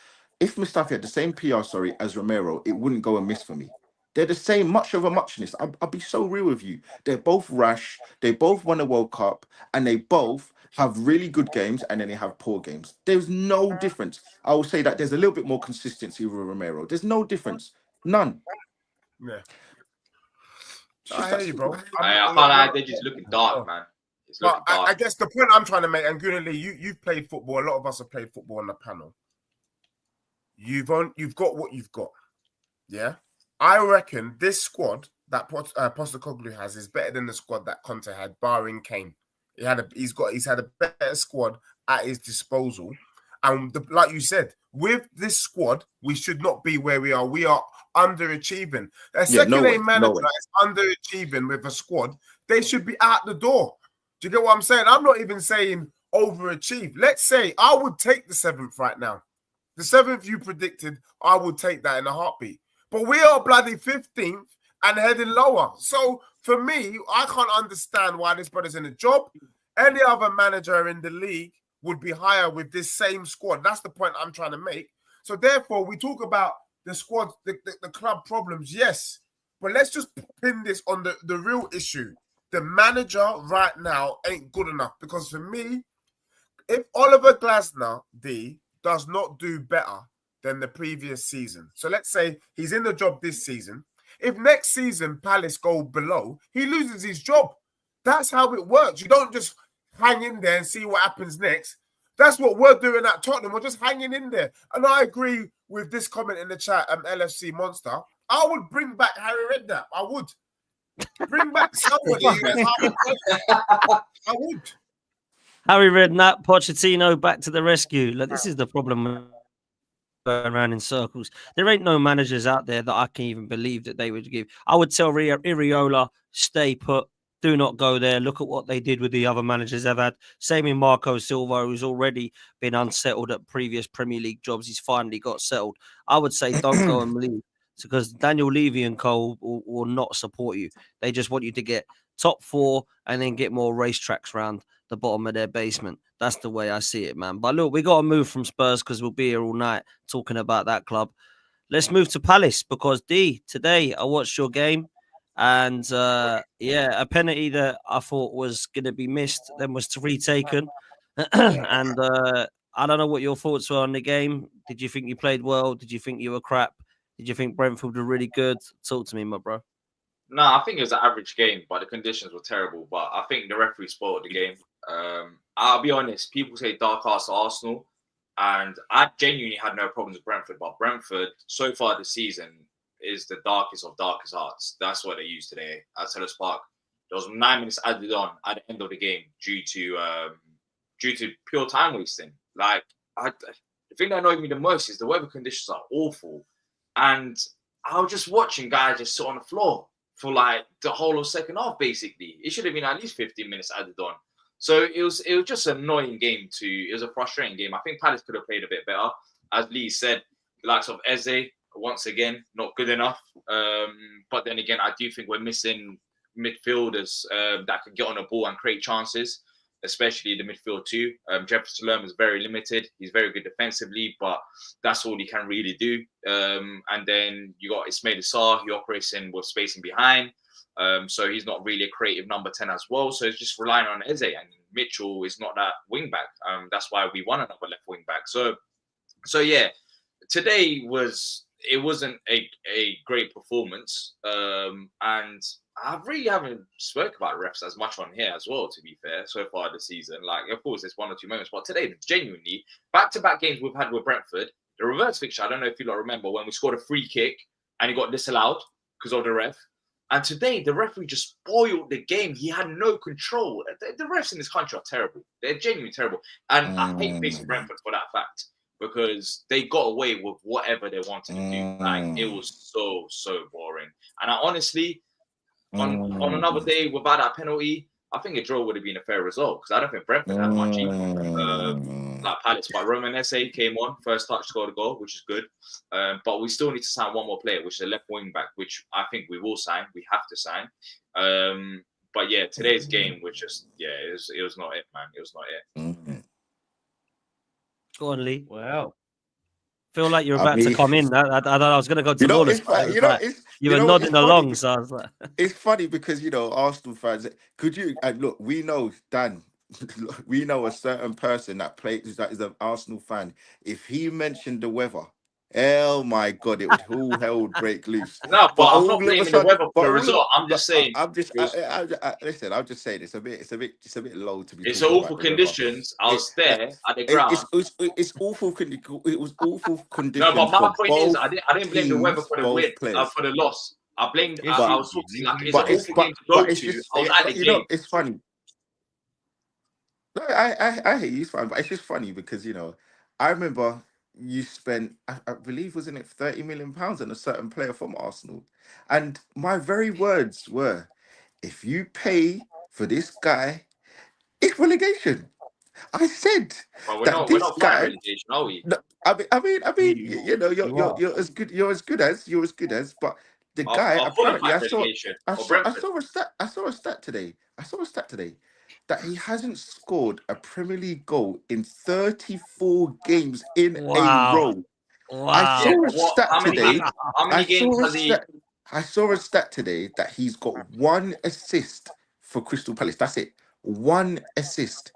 if Mustafi had the same PR, as Romero, it wouldn't go amiss for me. They're the same, much of a muchness. I'll be so real with you. They're both rash. They both won a World Cup, and they both have really good games, and then they have poor games. There's no difference. I will say that there's a little bit more consistency with Romero. There's no difference. None. Yeah. I hear you, bro. I can't lie. They're just looking dark, man. But I guess the point I'm trying to make, and Goonie Lee, you've played football. A lot of us have played football on the panel. You've got what you've got. Yeah. I reckon this squad that Postecoglou has is better than the squad that Conte had, barring Kane. He's had a better squad at his disposal, and like you said, with this squad, we should not be where we are. We are underachieving. A second-name manager is underachieving with a squad. They should be out the door. Do you get what I'm saying? I'm not even saying overachieve. Let's say I would take the 7th right now. The 7th you predicted, I would take that in a heartbeat. But we are bloody 15th and heading lower. So for me, I can't understand why this brother's in a job. Any other manager in the league would be higher with this same squad. That's the point I'm trying to make. So therefore, we talk about the squad, the club problems, yes. But let's just pin this on the real issue. The manager right now ain't good enough. Because for me, if Oliver Glasner, does not do better than the previous season. So let's say he's in the job this season. If next season Palace go below, he loses his job. That's how it works. You don't just hang in there and see what happens next. That's what we're doing at Tottenham. We're just hanging in there. And I agree with this comment in the chat, LFC Monster. I would bring back Harry Redknapp. I would. Bring back somebody. I would. Harry Redknapp, Pochettino, back to the rescue. Like, this is the problem. Going around in circles. There ain't no managers out there that I can even believe that they would give. I would tell Iriola, stay put. Do not go there. Look at what they did with the other managers they've had. Same in Marco Silva, who's already been unsettled at previous Premier League jobs. He's finally got settled. I would say don't go and leave because Daniel Levy and co will not support you. They just want you to get top 4 and then get more racetracks round the bottom of their basement. That's the way I see it, man. But look, we got to move from Spurs because we'll be here all night talking about that club. Let's move to Palace because today I watched your game. And a penalty that I thought was going to be missed, then was retaken. And I don't know what your thoughts were on the game. Did you think you played well? Did you think you were crap? Did you think Brentford were really good? Talk to me, my bro. No, I think it was an average game, but the conditions were terrible. But I think the referee spoiled the game. I'll be honest, people say dark horse Arsenal, and I genuinely had no problems with Brentford. But Brentford, so far this season, is the darkest of darkest hearts. That's what they used today at Selhurst Park. There was 9 minutes added on at the end of the game due to pure time wasting. Like, the thing that annoyed me the most is the weather conditions are awful, and I was just watching guys just sit on the floor for like the whole of second half. Basically, it should have been at least 15 minutes added on. So it was just an annoying game. It was a frustrating game. I think Palace could have played a bit better, as Lee said. The likes of Eze, once again, not good enough. But then again, I do think we're missing midfielders that can get on the ball and create chances, especially the midfield too. Jefferson Lerma is very limited. He's very good defensively, but that's all he can really do. And then you got Ismail Sarr, he operates with spacing behind. So he's not really a creative number 10 as well. So it's just relying on Eze, and Mitchell is not that wing back. That's why we want another left wing back. So yeah, today wasn't a great performance. And I really haven't spoke about refs as much on here as well, to be fair, so far this season. Like, of course, there's 1 or 2 moments, but today, genuinely, back-to-back games we've had with Brentford, the reverse fixture, I don't know if you lot remember, when we scored a free kick and it got disallowed because of the ref. And today, the referee just spoiled the game. He had no control. The refs in this country are terrible. They're genuinely terrible. And I hate facing Brentford for that fact, because they got away with whatever they wanted to do. Like, it was so boring. And I honestly, on another day without that penalty, I think a draw would have been a fair result, because I don't think Brentford had much either. Like Palace, but Roman Esse came on, first touch, scored a goal, which is good. But we still need to sign one more player, which is a left wing back, which I think we will sign. We have to sign. But yeah, today's game was just, it was not it, man. It was not it. Go on, Lee. Well, feel like you're about to come in. I was going to go to Lawless. You were nodding along, so I was like... It's funny because, Arsenal fans, could you... And look, we know, Dan, we know a certain person that is an Arsenal fan. If he mentioned the weather, oh my God, it would all hell would break loose. No, but I'm not blaming the weather for the result. I'm just saying. Listen, I'm just saying it's a bit low to be. It's awful conditions. I was there at the ground. It's awful. It was awful conditions. No, but my point is, I didn't blame the weather for the win, for the loss. I blamed. I was talking like it's an awful game to go to. I was at the game. It's funny. No, I hate you. It's fine, but it's just funny because I remember you spent, I believe, wasn't it £30 million on a certain player from Arsenal, and my very words were, if you pay for this guy, it's relegation. I said we're not relegation, are we? No, I mean, you're as good as, but the guy apparently I saw a stat today that he hasn't scored a Premier League goal in 34 games in a row. Wow. I saw a stat today. How many games has he? I saw a stat today that he's got 1 assist for Crystal Palace. That's it. 1 assist.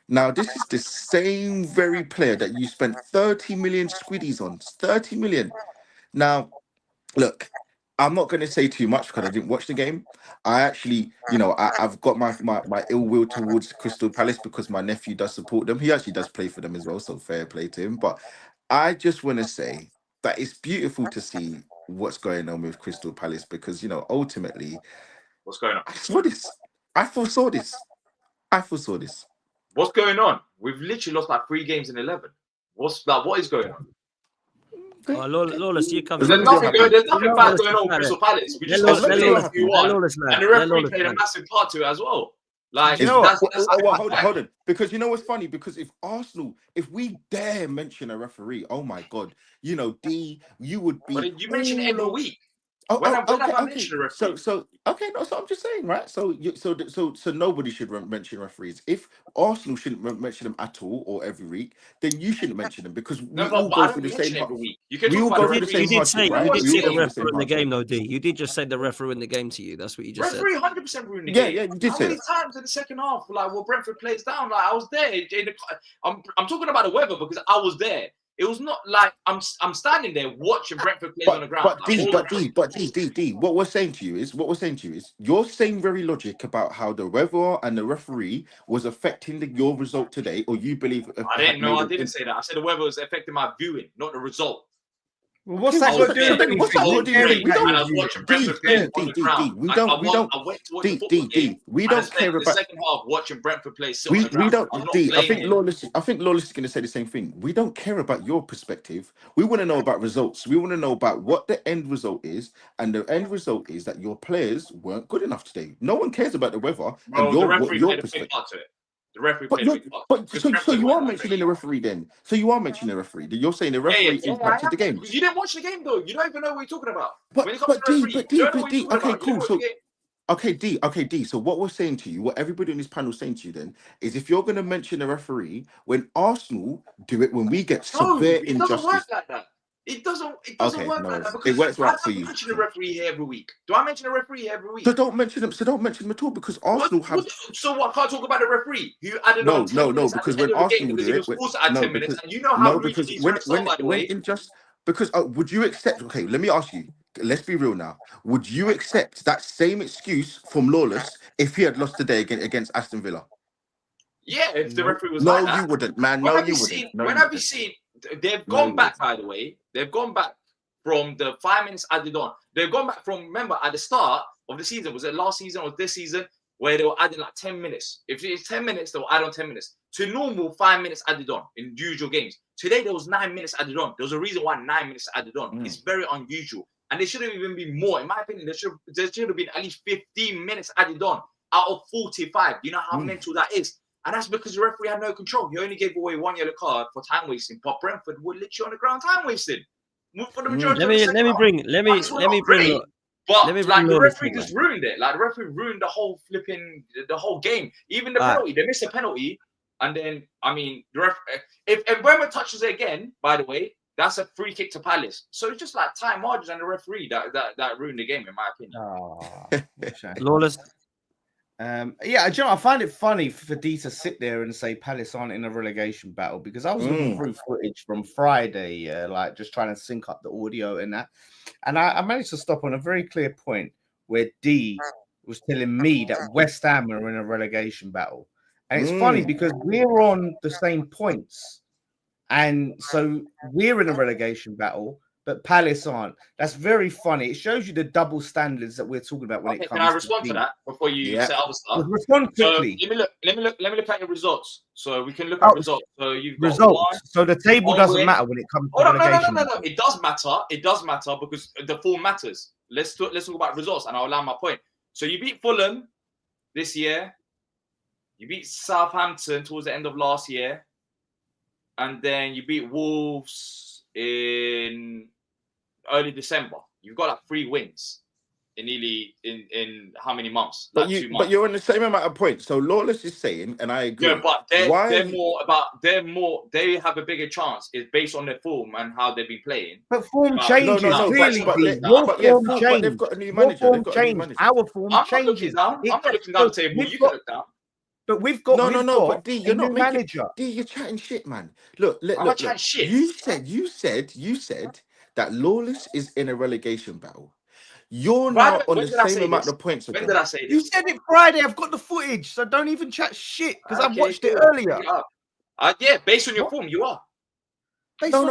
Now, this is the same very player that you spent 30 million squiddies on. 30 million. Now, look, I'm not going to say too much because I didn't watch the game. I actually, I've got my ill will towards Crystal Palace because my nephew does support them. He actually does play for them as well, so fair play to him. But I just want to say that it's beautiful to see what's going on with Crystal Palace because, ultimately... What's going on? I foresaw this. What's going on? We've literally lost like 3 games in 11. What is going on? Lawless, you come. There's nothing bad going on with Crystal Palace. We just lost 2-1, and the referee played a massive part to it as well. Like, hold on. Because you know what's funny? Because if we dare mention a referee, oh my God, D, you would be. But you mention it every week. Okay. So So I'm just saying, right? So nobody should mention referees. If Arsenal shouldn't mention them at all or every week, then you shouldn't mention them because we all go through the same. Every week. We all go through the same hardship, right? You did say the ref ruined the game, though, D. You did just say the ref ruined the game to you. That's what you just said. Referee 100% ruined the game. Yeah, you did say that. How many times in the second half, like, Brentford plays down? Like, I was there. I'm talking about the weather because I was there. It was not like I'm standing there watching Brentford play on the ground. D, what we're saying to you is you're saying very logic about how the weather and the referee was affecting your result today, or you believe. I didn't know. I didn't say that. I said the weather was affecting my viewing, not the result. Well, what's that got to do with What's that got to do with it? We don't care about the second half watching Brentford play. We don't. D, I think Lawless is going to say the same thing. We don't care about your perspective. We want to know about results. We want to know about what the end result is, and the end result is that your players weren't good enough today. No one cares about the weather and your perspective. The referee played a big part. So you are mentioning the referee then. So you are mentioning the referee. You're saying the referee impacted the game. You didn't watch the game though. You don't even know what you're talking about. Okay, cool. So okay, D. So what we're saying to you, what everybody on this panel is saying to you then, is if you're going to mention the referee when Arsenal do it, when we get severe injustice. It doesn't work like that. It doesn't work like that. It works right for you. I mention the referee here every week. Do I mention the referee here every week? So don't mention them. So don't mention them at all because Arsenal have. So what? Can't talk about the referee who added no, because when Arsenal do it, and you know how because when injustice. Because would you accept? Okay, let me ask you. Let's be real now. Would you accept that same excuse from Lawless if he had lost today against Aston Villa? Yeah, if the referee was like that. No, you wouldn't, man. No, you wouldn't. When have you seen? They've gone back, by the way. They've gone back from the 5 minutes added on. They've gone back from, remember, at the start of the season, was it last season or this season, where they were adding like 10 minutes. If it's 10 minutes, they'll add on 10 minutes. To normal, 5 minutes added on in usual games. Today, there was 9 minutes added on. There's a reason why 9 minutes added on. It's very unusual. And there shouldn't even be more. In my opinion, there should have been at least 15 minutes added on out of 45. You know how mental that is? And that's because the referee had no control. He only gave away 1 yellow card for time wasting. But Brentford were literally on the ground time wasting. For the majority let me bring. But like the referee just ruined it. Like the referee ruined the whole game. Even the penalty, they missed a penalty, and then I mean the ref. If Mbeumo touches it again, by the way, that's a free kick to Palace. So it's just like time margins and the referee that ruined the game, in my opinion. Lawless. Yeah, you know, I find it funny for D to sit there and say Palace aren't in a relegation battle because I was looking through footage from Friday, like just trying to sync up the audio and that. And I managed to stop on a very clear point where D was telling me that West Ham are in a relegation battle. And it's funny because we're on the same points. And so we're in a relegation battle, but Palace aren't. That's very funny. It shows you the double standards that we're talking about when it comes to. Can I respond to that before you say other stuff? Respond quickly. So let me look at your results. So we can look at results. So you've got results. So the table doesn't matter when it comes to relegation. No. It does matter. It does matter because the form matters. Let's talk about results, and I'll land my point. So you beat Fulham this year. You beat Southampton towards the end of last year, and then you beat Wolves in early December. You've got like 3 wins in how many months? Like 2 months. But you're on the same amount of points. So Lawless is saying, and I agree. Yeah, but they have a bigger chance. It's based on their form and how they've been playing. But form changes. But they've got a new manager. Our form changes. I'm not looking down the table. You can look down. But we've got But D, you're not manager. D, you're chatting shit, man. Look. Chatting shit. You said that Lawless is in a relegation battle. You're now on the same amount of points. When did I say this? You said it Friday. I've got the footage, so don't even chat shit because I've watched it earlier. Yeah, based on your form, you are. Based on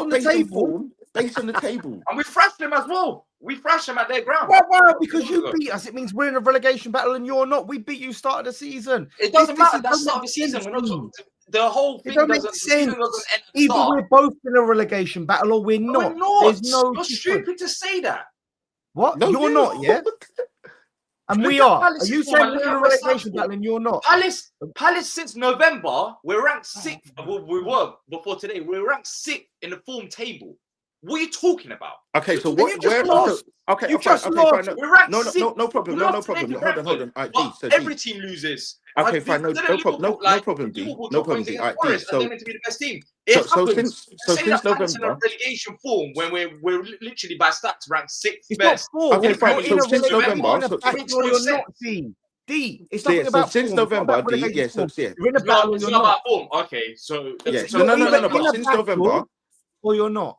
the table. And we thrashed them as well. We thrashed them at their ground. Well, because you beat us, it means we're in a relegation battle and you're not. We beat you start of the season. It doesn't matter. That's start of the season. We're not talking. the whole It thing don't make doesn't. The season sense. doesn't end at the Either start. we're both in a relegation battle or we're No, not. we're not. There's no You're difference. stupid to say that. What? No, You're not, yeah? And Look we at are. Are Palace's you form saying and look we're in at a West Ham's relegation form. battle and you're not? Palace since November, we're ranked 6th. Well, we were before today. We're ranked 6th in the form table. What are you talking about? Okay, so You what? just Where? lost. Okay, You okay, just okay, lost. fine. No, We're ranked no, 6th. no problem. We No, no lost today problem. to Hold on, hold Brentford. on. All right, But D. So D. every team loses. Okay, Like, fine. No, didn't no problem. Liverpool, No problem. D. Liverpool No drop problem. points D. All against right, D. Forest and So they're meant to be the best team. It so happens. To say since that Palace in a November. relegation form when we're literally by stats ranked 6th It's best. not form. Okay, fine. You're So in a since relegation. You're November, in a so battle makes or no you're sense. not, D. D. It's so, nothing so about since form. It's not November, about D. relegation Yeah. So form. yeah. You're in a It's not, battle or it's you're not not. about form. Okay, so Yeah. so No. You're either But in a since battle November. or you're not.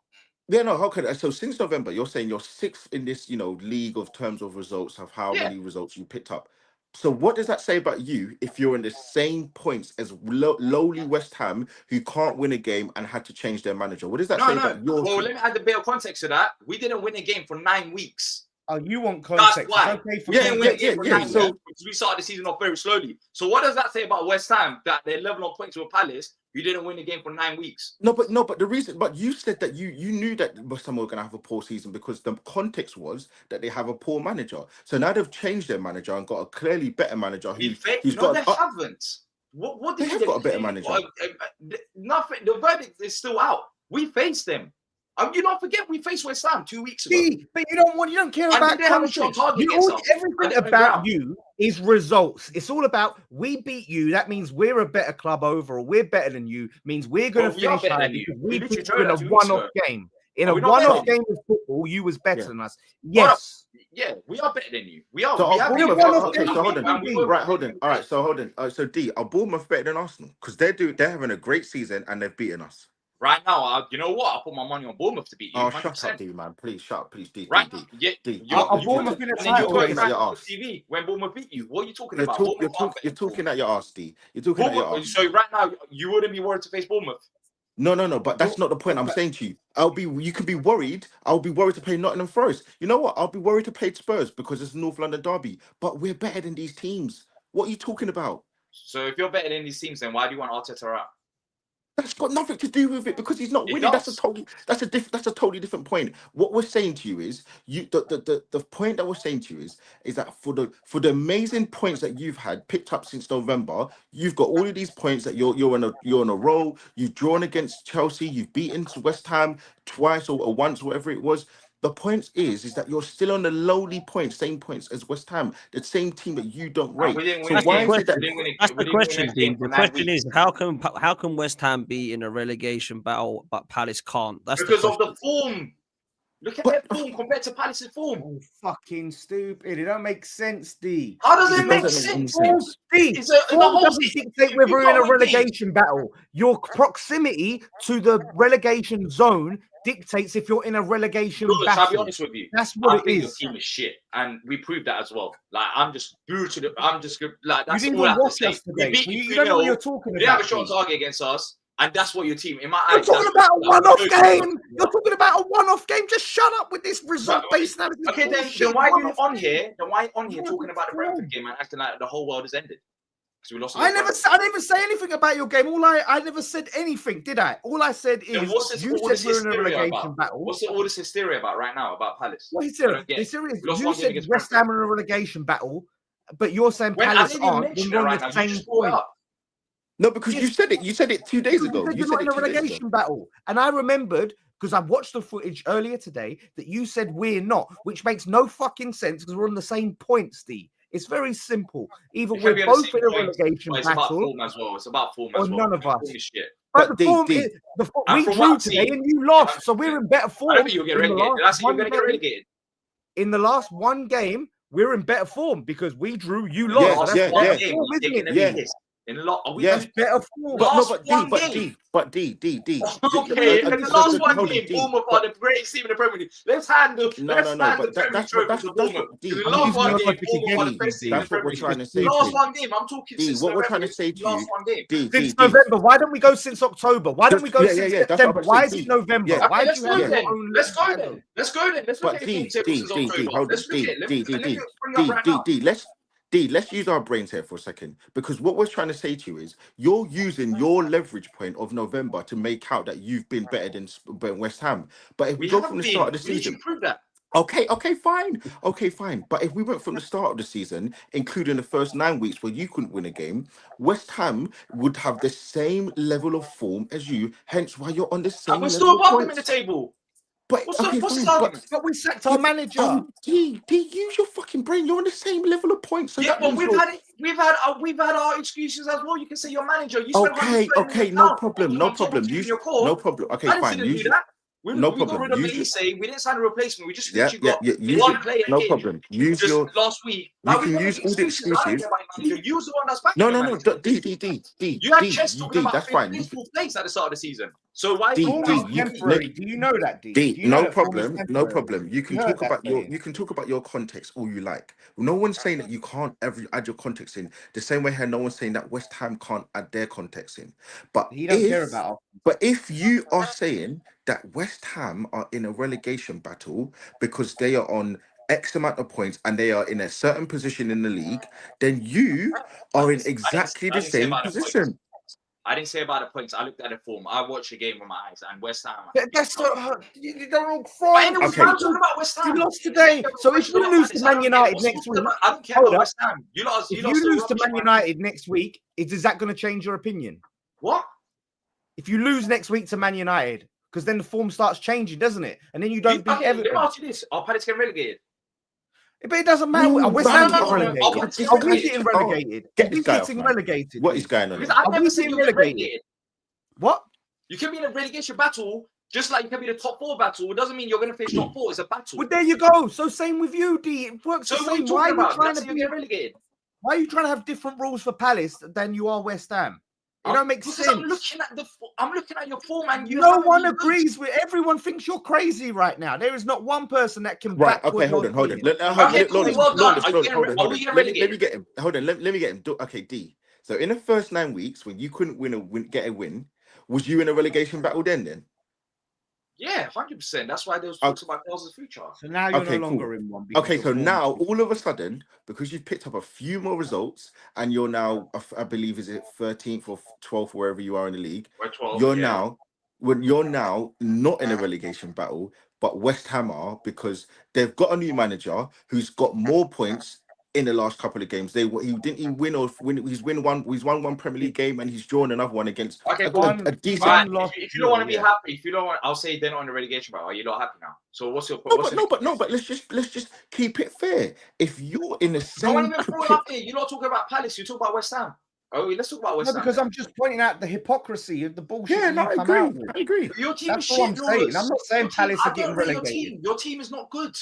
Yeah, no, okay. So since November, you're saying you're 6th in this, league of terms of results of how yeah. many results you picked up. So what does that say about you if you're in the same points as lowly West Ham, who can't win a game and had to change their manager? What does that say No. about your Well, team? let me add a bit of context to that. We didn't win a game for 9 weeks. Oh, you want That's context? why. It's okay for We didn't win a game for 9 yeah. So weeks because we started the season off very slowly. So what does that say about West Ham that they're level on points with Palace? You didn't win a game for 9 weeks. no, but the reason, but you said that you knew that West Ham were going to have a poor season because the context was that they have a poor manager. So now they've changed their manager and got a clearly better manager who's No, got. they haven't. What They did have you got a better get? manager. Nothing. The verdict is still out. We faced them. You don't forget we faced West Ham 2 weeks ago. D, but you don't care And about they have a shot context. on target against us. Everything about you is results. It's all about we beat you. That means we're a better club overall. We're better than you. Means we're going to We are finish better higher than you. because We we literally beat showed you in a that 2 weeks one-off ago. game. In Are a we not one-off better? game of football, you was better Yeah. than us. Yes. Yeah, we are better than you. We are. So We are have Bournemouth- beaten one-off us. okay, game, so hold on. And we were- Right, hold on. All right, so hold on. So D, are Bournemouth better than Arsenal? Because they're having a great season and they've beaten us. Right now, you know what? I'll put my money on Bournemouth to beat you. Oh, 100%. shut up, D, man. Please, shut up, please, D. Right? D. Yeah. D. Are You're Bournemouth in a And then you title go race? right your on ass. TV when Bournemouth beat you. What are you talking You're about? talking Bournemouth you're talking at your ass, D. You're talking at your ass. So right now, you wouldn't be worried to face Bournemouth. No, but that's not the point I'm saying to you. You can be worried. I'll be worried to play Nottingham Forest. You know what? I'll be worried to play Spurs because it's North London derby. But we're better than these teams. What are you talking about? So if you're better than these teams, then why do you want Arteta out? That's got nothing to do with it because he's not It winning. does. That's a totally different point. What we're saying to you is the point that we're saying to you is that for the amazing points that you've had picked up since November, you've got all of these points that you're on a roll. You've drawn against Chelsea, you've beaten West Ham twice or once, whatever it was. The point is that you're still on the lowly points, same points as West Ham, the same team that you don't rate. We didn't So win a why game. is it that That's the question, Dean. The question is is how can West Ham be in a relegation battle but Palace can't? That's because the of question. the form. Look at their form compared to Palace's form. Oh, fucking stupid. It don't make sense, D. How does it It make doesn't make sense? any sense. D. It's the Form whole doesn't dictate whether we're in a relegation game. battle. Your proximity to the relegation zone dictates if you're in a relegation Look, I'll be battle. honest with you. That's I what it think your is. team is shit, and we proved that as well. Like I'm just brutal. I'm just like You that's didn't all I even have to watch say. us We today. beat So you you don't know what 3-0. you're talking You didn't have about. a shot on D. target against us, and that's what your team. In my You're eyes, talking that's about a what- one-off that's what- game. You're talking about a one-off game. Just shut up with this result-based analysis. Okay, then bullshit. why are you One-off on game. here? Then why on here Yeah, talking about the what's Brentford game and acting like the whole world has ended? Because we lost. I never say anything about your game. I never said anything, did I? All I said Then is what's this, you all said this we're in a hysteria relegation about? battle. What's all this hysteria about right now about Palace? What is I don't it? get The it. series, We lost you one game said against West Brentford. Ham are in a relegation battle, but you're saying When I Palace didn't even aren't. mention Then it we're on right the now. You same just brought it point. up. No, because you Yes. said it. You said it 2 days ago. You You said said you're it not 2 in a days ago. relegation battle, and I remembered because I watched the footage earlier today that you said we're not, which makes no fucking sense because we're on the same point, Steve. It's very simple. Either It can we're be on the both same in a point, relegation but it's about battle, form as well. It's about form or as well. none of us. Form is shit. But But the form D, is And we from drew what I've today seen, and you lost, so we're in better form. I don't think you'll get in the relegated. last That's you're one going to get game. relegated. In the last one game, we're in better form because we drew, you The lost. last That's yeah, one better yeah. game, form, we're isn't taking it? a Yeah. piss. In a lot, are we Yeah. That's better form. But no, Last but one D, but game. D, but D. Okay, in the last one Hold on, game, D. Bournemouth are the greatest team in the Premier League. Let's hand the No, Premier but League trophy to Bournemouth. what D. In the I'm last using one your game, logic Bournemouth are the against best team you, in That's the what we're Premier trying to League. say The to last you. one game, I'm talking D, since what we're November. trying to say The to last you. one game. D, Since November, why don't we go since October? Why don't we go Yeah, since yeah, that's September? what I'm Why saying, is it D. November? Yeah. Why Okay, do let's you go have your then. own? Let's go then. Let's look But at the D, form table since D, October. hold on, Let's look at it. Let me D. bring it up right now. Let's D, let's use our brains here for a second, because what we're trying to say to you is you're using your leverage point of November to make out that you've been better than West Ham. But if we go from the start of the We season, should prove that. okay, fine. But if we went from the start of the season, including the first 9 weeks where you couldn't win a game, West Ham would have the same level of form as you. Hence, why you're on the same And we're level still of above them in points. the table. But What's okay, what's fine. the argument? But we sacked our manager. D, use your fucking brain. You're on the same level of points. So Yeah, that but means we've had our excuses as well. You can say your manager. You spent okay, no problem. Use your core. No problem. Okay, I fine. didn't do that. We No got problem. rid of Elise. We didn't sign a replacement. We just literally got one player no in problem. Use just your. last week. You Like, we can don't use make all the excuses. I don't excuses. care about your manager. You was the one that's backing No, your no, no. manager. D. You had Chess talking about That's fine. fourth place at the start of the season. So why? D, Form D, is you- temporary. Do you know that, D? D, Do you know no that form is problem, no temporary? problem. You can You heard talk that about saying. you can talk about your context all you like. No one's saying that you can't ever add your context in. The same way here, no one's saying that West Ham can't add their context in. But He don't care about us. but if you are saying that West Ham are in a relegation battle because they are on X amount of points and they are in a certain position in the league, then you are in exactly the same position. I didn't say about the points. I looked at the form. I watched the game with my eyes, and West Ham. That's not. You don't all I'm from. talking about West Ham. You lost today, so if you lose to Man United next week, I don't care about West Ham. You lost. If you lose to Man United next week, is that going to change your opinion? What? If you lose next week to Man United, because then the form starts changing, doesn't it? And then you don't beat Everton. Let me ask you this: are Palace getting relegated? But it doesn't matter. No, West Ham getting relegated. Are we getting relegated? Get this guy off, getting man. relegated. What is going on? Because I never said you're relegated. What? You can be in a relegation battle, just like you can be in a top 4 battle. It doesn't mean you're going to finish top 4. It's a battle. Well, there you go. So same with you, D. It works So the what are same. you Why talking are you about? trying That's to get relegated. Why are you trying to have different rules for Palace than you are West Ham? It don't make sense. I'm looking at your form, and no one agrees with. Everyone thinks you're crazy right now. There is not one person that can. Right. Okay. Hold on. Well done. Are we getting relegated? Let me get him. Hold on. Let me get him. Okay, D. So in the first 9 weeks, when you couldn't get a win, was you in a relegation battle then? Yeah, 100%. That's why there was talks about Glasgow's future. So now you're no longer in one. Okay, so now all of a sudden, because you've picked up a few more results, and you're now, I believe, is it 13th or 12th, wherever you are in the league? We're 12. You're now not in a relegation battle, but West Ham are, because they've got a new manager who's got more points in the last couple of games. He's won one Premier League game, and he's drawn another one against a decent. Right, if you don't want to be happy, I'll say they're not on the relegation battle. Are you not happy now? So what's your point? No, but let's just keep it fair. If you're in the same, no one even throw it up here. You're not talking about Palace. You talk about West Ham. Oh, let's talk about West Ham. Because I'm just pointing out the hypocrisy of the bullshit. Yeah, no, I agree. Your team That's is all shit. I'm saying. I'm not saying Palace are getting relegated. Your team is not good.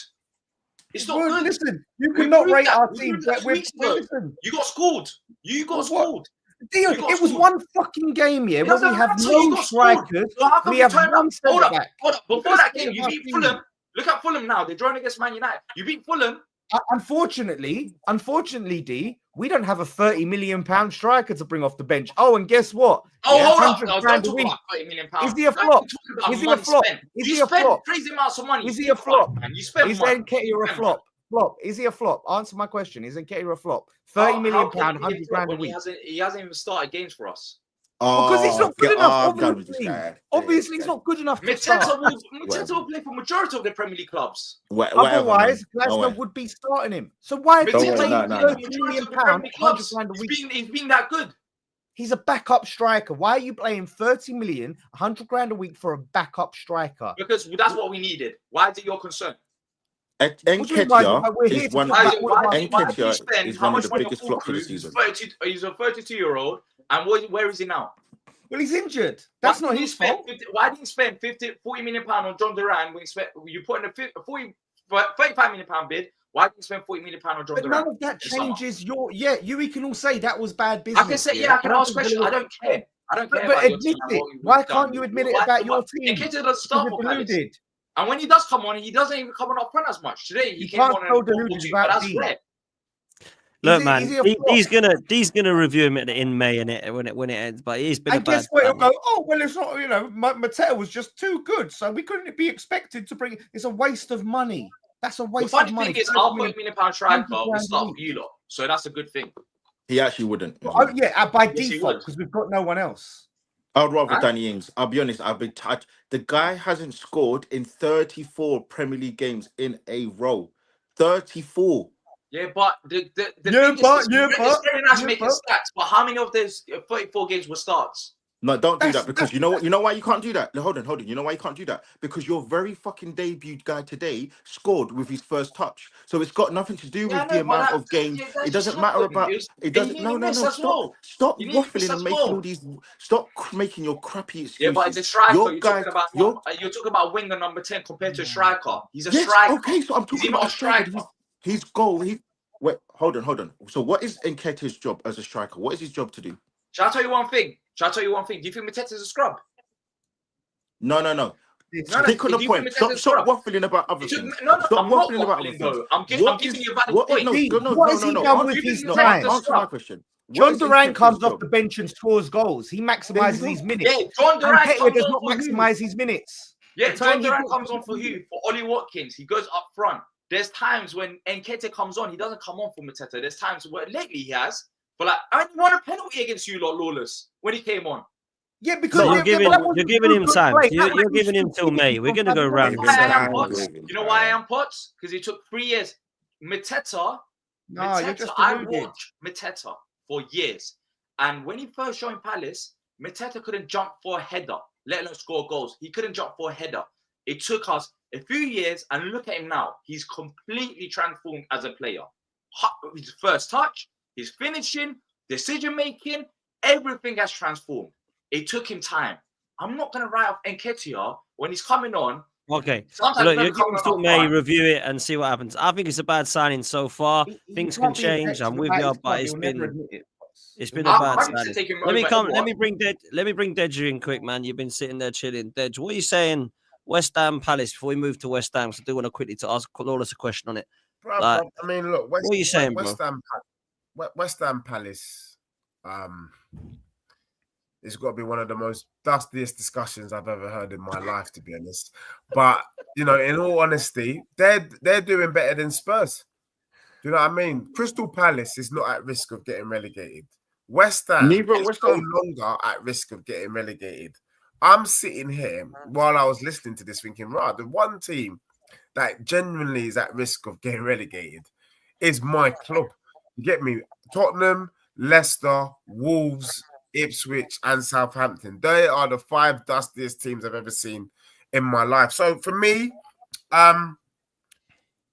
It's not good. Listen, you cannot rate our team. Listen, you got scored. You got scored. It was one fucking game, where we have no strikers. We have one centre back. Hold up. Before that game, you beat Fulham. Look at Fulham now. They're drawing against Man United. You beat Fulham. Unfortunately, D, we don't have a £30 million striker to bring off the bench. Oh, and guess what? Hold up. Don't talk about £30 million. Is he a flop? Is he a flop? You spent crazy amounts of money. Is he a flop? You spent Is Nketiah a flop? Is he a flop? Answer my question. Is Nketiah a flop? £30 million, 100 grand a week. He hasn't even started games for us. Because he's not good enough, obviously he's not good enough to start. Miteta will play for majority of the Premier League clubs. Otherwise, Glasgow would be starting him. So why is he playing £30 million, 100 grand a week? He's been that good. He's a backup striker. Why are you playing 30 million, 100 grand a week for a backup striker? Because that's what we needed. Why is it your concern? Nketiah is one of the biggest flops of the season. He's a 32-year-old, and where is he now? Well, he's injured. That's not his fault. Why didn't you spend 40 million pound on John Duran when you put in a 35 million pound bid? Why didn't you spend 40 million pound on John Duran? None of that changes your. Yeah, we can all say that was bad business. I can say, I can ask questions. I don't care. But admit it. Why can't you admit it about your team? Nketiah doesn't start for Palace. And when he does come on, he doesn't even come on up front as much. Today he came on and that's rare. Look, man, D's gonna review him in May when it ends. But he's been. I guess he'll go. Oh well, it's not. Mateta was just too good, so we couldn't be expected to bring. It's a waste of money. That's a waste of money. The funny thing is, our £40 million striker will start for you lot. So that's a good thing. He actually wouldn't. Oh, yeah, by Yes, he default, would. because we've got no one else. I'd rather Huh? Danny Ings. I'll be honest. I've been touched. The guy hasn't scored in 34 Premier League games in a row. 34. Yeah, but the Yeah, thing but- is, yeah, it's but- very nice yeah, making but- stats, but how many of those 34 games were starts? No, don't do That's- that because you know what? You know why you can't do that? Hold on. You know why you can't do that? Because your very fucking debut guy today scored with his first touch. So it's got nothing to do Yeah, I with the know, but amount of games. that It just doesn't matter happened. about. It doesn't. He No. missed as Stop. well. Stop He nearly waffling missed and as making well. all these. Stop making your crappy Yeah, excuses. but it's a striker. Your You're guy. talking about Your you're talking about winger number 10 compared to a striker. He's a yes. striker. Okay. So I'm Is he talking not about a a striker. striker? His goal. Wait. Hold on. So what is Nketiah's job as a striker? What is his job to do? Shall I tell you one thing? Do you think Mateta's a scrub? No. Stick on the Do you point. think Stop Mateta's a scrub? waffling about other things. No, Stop I'm not waffling about other waffling things. though. I'm What giving is- you a valid what- point. No, What has he done with his time? Answer my question. What John is Durant Nketiah's comes off job? the bench and scores goals. He maximizes his minutes. Yeah, John Durant Nketiah comes does on not for who? maximize his minutes. Yeah, The time John he Durant got- comes on for who? For Ollie Watkins. He goes up front. There's times when Nketiah comes on, he doesn't come on for Mateta. There's times where lately he has. But like, I won a penalty against you lot, Lawless, when he came on. Yeah, because No, that wasn't you're giving him good time. play. You're That was giving him till May. We're going to go round You know this why I am down. Potts? You know why I am Potts? Because it took 3 years. Mateta, You're just I deluded. watched Mateta for years. And when he first joined Palace, Mateta couldn't jump for a header, let alone score goals. He couldn't jump for a header. It took us a few years, and look at him now. He's completely transformed as a player. His first touch, his finishing, decision-making, everything has transformed. It took him time. I'm not going to write off Nketiah when he's coming on. Okay. Sometimes Look, when you're giving coming till on May, front, review it and see what happens. I think it's a bad signing so far. Things can change. I'm with you, but it's been a bad signing. Let me bring Deji in quick, man. You've been sitting there chilling. Dej, what are you saying? West Ham Palace, before we move to West Ham, because I do want to quickly to ask Lawless a question on it. I mean, look, what are you saying, bro? West Ham Palace, it's got to be one of the most dustiest discussions I've ever heard in my life, to be honest. But you know, in all honesty, they're doing better than Spurs. Do you know what I mean? Crystal Palace is not at risk of getting relegated. West Ham is no longer at risk of getting relegated. I'm sitting here while I was listening to this thinking, right, the one team that genuinely is at risk of getting relegated is my club. You get me? Tottenham, Leicester, Wolves, Ipswich, and Southampton. They are the 5 dustiest teams I've ever seen in my life. So for me,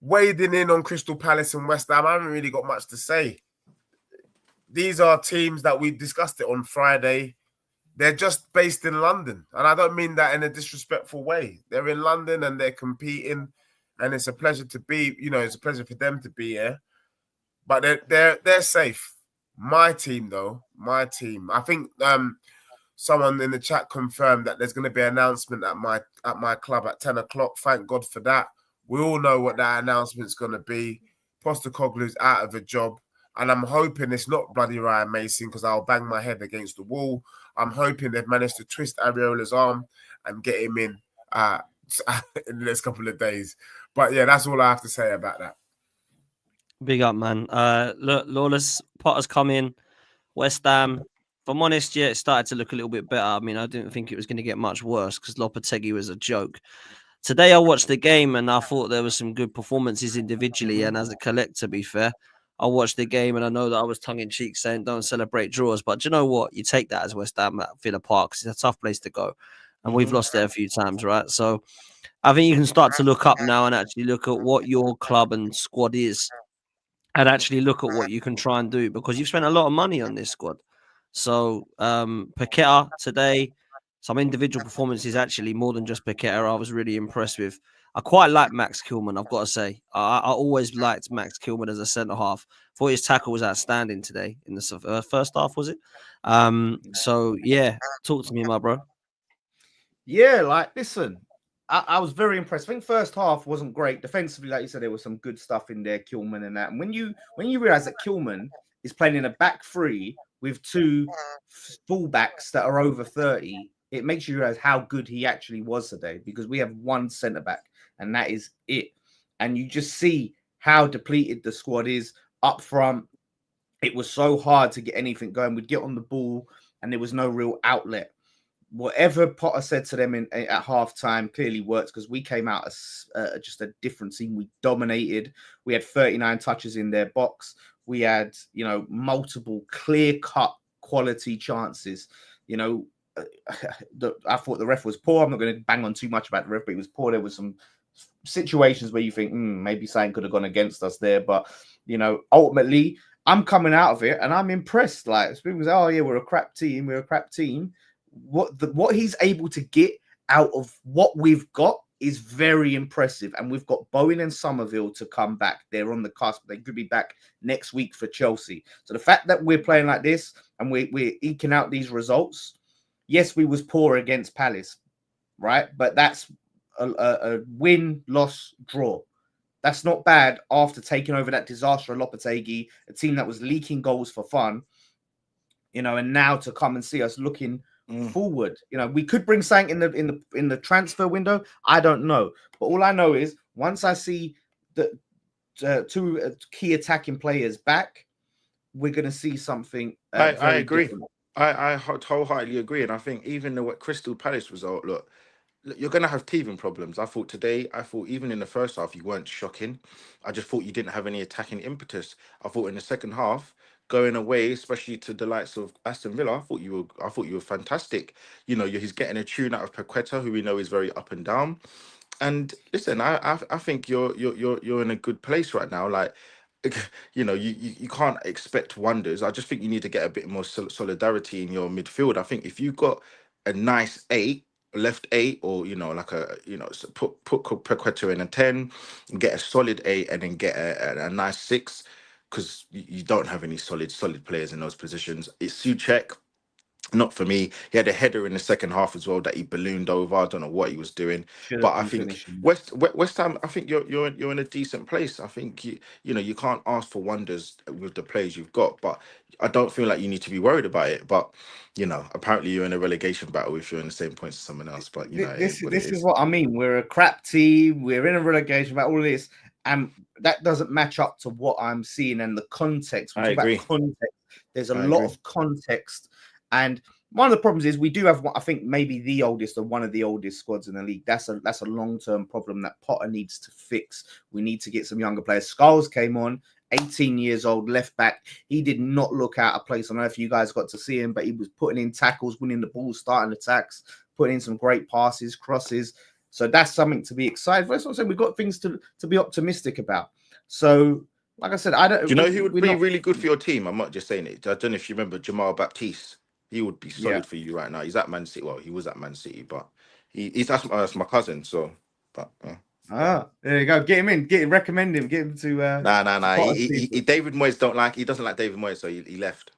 wading in on Crystal Palace and West Ham, I haven't really got much to say. These are teams that we discussed it on Friday. They're just based in London. And I don't mean that in a disrespectful way. They're in London and they're competing. And it's a pleasure to be, it's a pleasure for them to be here. But they're safe. My team, though, I think someone in the chat confirmed that there's going to be an announcement at my club at 10 o'clock. Thank God for that. We all know what that announcement's going to be. Postecoglou's out of a job. And I'm hoping it's not bloody Ryan Mason because I'll bang my head against the wall. I'm hoping they've managed to twist Areola's arm and get him in the next couple of days. But yeah, that's all I have to say about that. Big up, man. Look, Lawless, Potter's come in. West Ham, if I'm honest, yeah, it started to look a little bit better. I mean, I didn't think it was going to get much worse because Lopetegui was a joke. Today, I watched the game and I thought there were some good performances individually and as a collective, to be fair. I watched the game and I know that I was tongue-in-cheek saying don't celebrate draws. But do you know what? You take that as West Ham at Villa Park because it's a tough place to go. And we've lost there a few times, right? So I think you can start to look up now and actually look at what your club and squad is and actually look at what you can try and do because you've spent a lot of money on this squad. So Paqueta today, some individual performances actually more than just Paqueta I was really impressed with. I quite like Max Kilman, I've got to say. I always liked Max Kilman as a centre-half. Thought his tackle was outstanding today in the first half, was it? So, yeah, talk to me, my bro. Yeah, listen, I was very impressed. I think first half wasn't great. Defensively, like you said, there was some good stuff in there, Kilman and that. And when you realise that Kilman is playing in a back 3 with 2 fullbacks that are over 30, it makes you realise how good he actually was today because we have 1 centre-back and that is it. And you just see how depleted the squad is up front. it was so hard to get anything going. We'd get on the ball and there was no real outlet. Whatever Potter said to them at halftime clearly worked, because we came out as just a different team. We dominated. We had 39 touches in their box. We had, multiple clear-cut quality chances. I thought the ref was poor. I'm not going to bang on too much about the ref, but he was poor. There was some situations where you think maybe something could have gone against us there. But, ultimately, I'm coming out of it and I'm impressed. Like, people say, oh, yeah, we're a crap team. We're a crap team. What he's able to get out of what we've got is very impressive. And we've got Bowen and Somerville to come back. They're on the cusp. They could be back next week for Chelsea. So the fact that we're playing like this and we're eking out these results, yes, we was poor against Palace, right? But that's a win, loss, draw. That's not bad after taking over that disaster of Lopetegui, a team that was leaking goals for fun, and now to come and see us looking forward. We could bring something in the transfer window. I don't know, but all I know is once I see the two key attacking players back, we're going to see something. I agree. Different. I wholeheartedly agree, and I think even the Crystal Palace result, look, you're going to have teething problems. I thought even in the first half you weren't shocking. I just thought you didn't have any attacking impetus. I thought in the second half, going away, especially to the likes of Aston Villa, I thought you were fantastic. He's getting a tune out of Paqueta, who we know is very up and down. And listen, I think you're in a good place right now. Like, you can't expect wonders. I just think you need to get a bit more solidarity in your midfield. I think if you got a nice 8, left 8, or put Paqueta in a 10, and get a solid 8, and then get a nice 6, because you don't have any solid players in those positions. It's Souček. Not for me. He had a header in the second half as well that he ballooned over. I don't know what he was doing, but I think West Ham. I think you're in a decent place. I think you can't ask for wonders with the players you've got, but I don't feel like you need to be worried about it. But apparently you're in a relegation battle if you're in the same points as someone else. But this is what I mean. We're a crap team. We're in a relegation battle. All this, and that doesn't match up to what I'm seeing and the context. I agree. Context. There's a lot of context. And one of the problems is we do have, I think, maybe the oldest or one of the oldest squads in the league. That's a long-term problem that Potter needs to fix. We need to get some younger players. Scholes came on, 18 years old, left back. He did not look out of place. I don't know if you guys got to see him, but he was putting in tackles, winning the ball, starting attacks, putting in some great passes, crosses. So that's something to be excited for. That's what I'm saying. We've got things to be optimistic about. So, like I said, I don't. Do you know who would be really good for your team? I'm not just saying it. I don't know if you remember Jamal Baptiste. He would be solid for you right now. He's at Man City. Well, he was at Man City, but that's my cousin. So, but there you go. Get him in. Recommend him. Get him to. Nah. David Moyes He doesn't like David Moyes, so he left.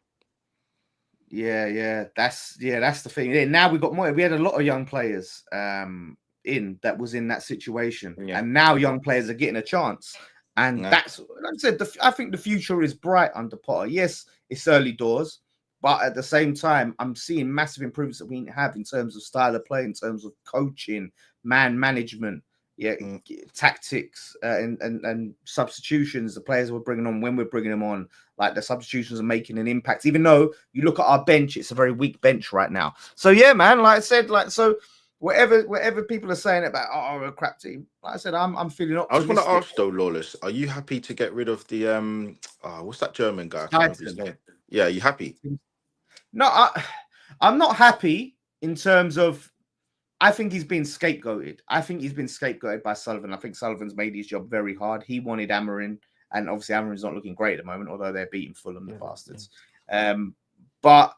Yeah. That's the thing. Yeah, now we got more. We had a lot of young players in that was in that situation, and now young players are getting a chance. And that's, like I said, I think the future is bright under Potter. Yes, it's early doors. But at the same time, I'm seeing massive improvements that we have in terms of style of play, in terms of coaching, man management, tactics, and substitutions. The players we're bringing on, when we're bringing them on, like the substitutions are making an impact. Even though you look at our bench, it's a very weak bench right now. So yeah, man, like I said, whatever people are saying about we're a crap team, like I said, I'm feeling optimistic. I was going to ask though, Lawless, are you happy to get rid of the what's that German guy? I can't remember his name. Yeah, are you happy? No, I'm not happy in terms of. I think he's been scapegoated. I think he's been scapegoated by Sullivan. I think Sullivan's made his job very hard. He wanted Amorim, and obviously Amorim's not looking great at the moment, although they're beating Fulham, the bastards. But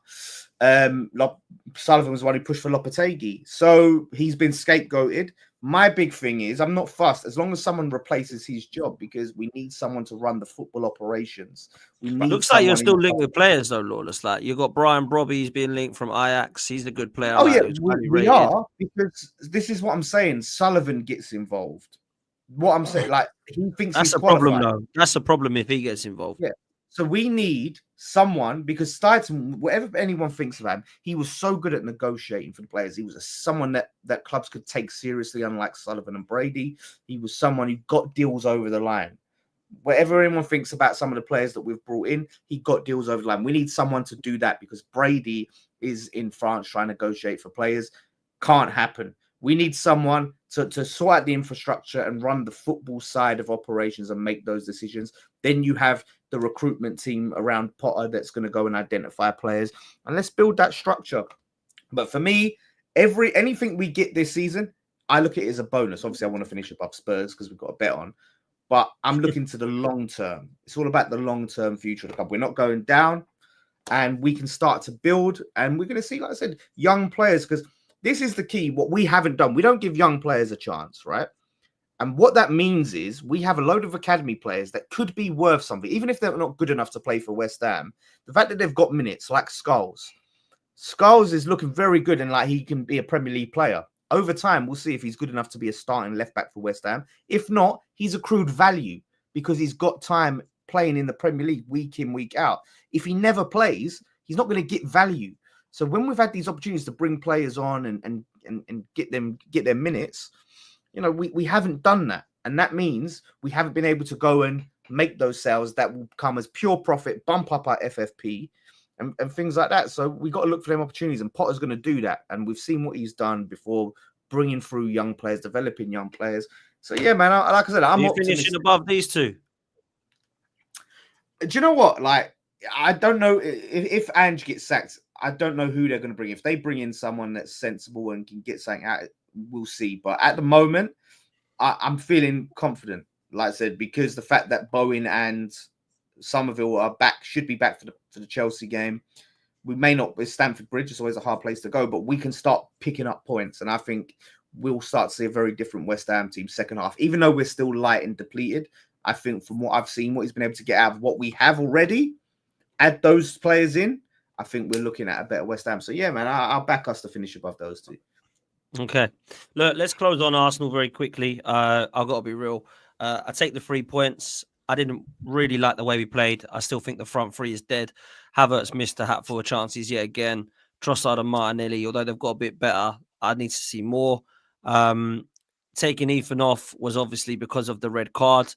Sullivan was the one who pushed for Lopetegui. So he's been scapegoated. My big thing is I'm not fussed as long as someone replaces his job, because we need someone to run the football operations. It looks like you're still linked with players though, Lawless. Like you've got Brian Brobby's being linked from Ajax. He's a good player. Oh yeah, we are, because this is what I'm saying. Sullivan gets involved. What I'm saying, like he thinks that's he's a problem though. That's a problem if he gets involved. Yeah. So we need someone, because Steidton, whatever anyone thinks of him, he was so good at negotiating for the players. He was someone that clubs could take seriously, unlike Sullivan and Brady. He was someone who got deals over the line. whatever anyone thinks about some of the players that we've brought in, he got deals over the line. We need someone to do that because Brady is in France trying to negotiate for players. Can't happen. We need someone to sort out the infrastructure and run the football side of operations and make those decisions. Then you have the recruitment team around Potter that's going to go and identify players. And let's build that structure. But for me, anything we get this season, I look at it as a bonus. Obviously, I want to finish above Spurs because we've got a bet on. But I'm looking to the long term. It's all about the long-term future of the club. We're not going down, and we can start to build. And we're going to see, like I said, young players, because this is the key. What we haven't done, we don't give young players a chance, right? And what that means is we have a load of academy players that could be worth something, even if they're not good enough to play for West Ham. The fact that they've got minutes, like Scholes is looking very good, and like he can be a Premier League player. Over time, we'll see if he's good enough to be a starting left back for West Ham. If not, he's accrued value because he's got time playing in the Premier League week in, week out. If he never plays, he's not going to get value. So when we've had these opportunities to bring players on and get their minutes, you know, we haven't done that. And that means we haven't been able to go and make those sales that will come as pure profit, bump up our FFP and things like that. So we got to look for them opportunities, and Potter's going to do that. And we've seen what he's done before, bringing through young players, developing young players. So yeah, man, like I said, I'm finishing above these two. Do you know what? Like, I don't know if Ange gets sacked. I don't know who they're going to bring. If they bring in someone that's sensible and can get something out, we'll see. But at the moment, I'm feeling confident, like I said, because the fact that Bowen and Somerville are back, should be back for the Chelsea game. We may not, with Stamford Bridge, it's always a hard place to go, but we can start picking up points. And I think we'll start to see a very different West Ham team second half. Even though we're still light and depleted, I think from what I've seen, what he's been able to get out of what we have already, add those players in, I think we're looking at a better West Ham. So yeah, man, I'll back us to finish above those two. Okay. Look, let's close on Arsenal very quickly. I've got to be real. I take the 3 points. I didn't really like the way we played. I still think the front three is dead. Havertz missed a hatful of chances yet again. Trossard and Martinelli, although they've got a bit better, I need to see more. Taking Ethan off was obviously because of the red card.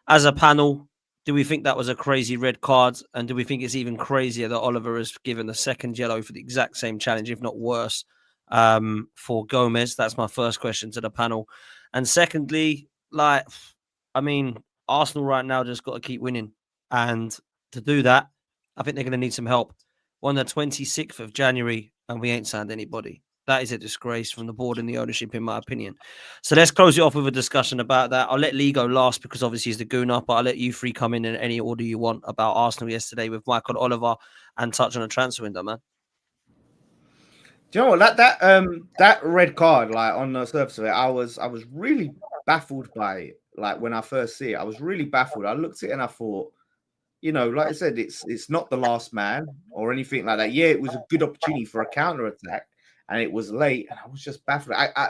As a panel, do we think that was a crazy red card? And do we think it's even crazier that Oliver has given the second yellow for the exact same challenge, if not worse, for Gomez? That's my first question to the panel. And secondly, Arsenal right now just got to keep winning. And to do that, I think they're going to need some help. We're on the 26th of January and we ain't signed anybody. That is a disgrace from the board and the ownership, in my opinion. So let's close it off with a discussion about that. I'll let Lee go last because obviously he's the gooner, but I'll let you three come in any order you want about Arsenal yesterday with Michael Oliver and touch on a transfer window, man. Do you know what, that red card, like on the surface of it, I was really baffled by it. Like when I first see it, I was really baffled. I looked at it and I thought, you know, like I said, it's not the last man or anything like that. Yeah, it was a good opportunity for a counter attack, and it was late, and I was just baffled. I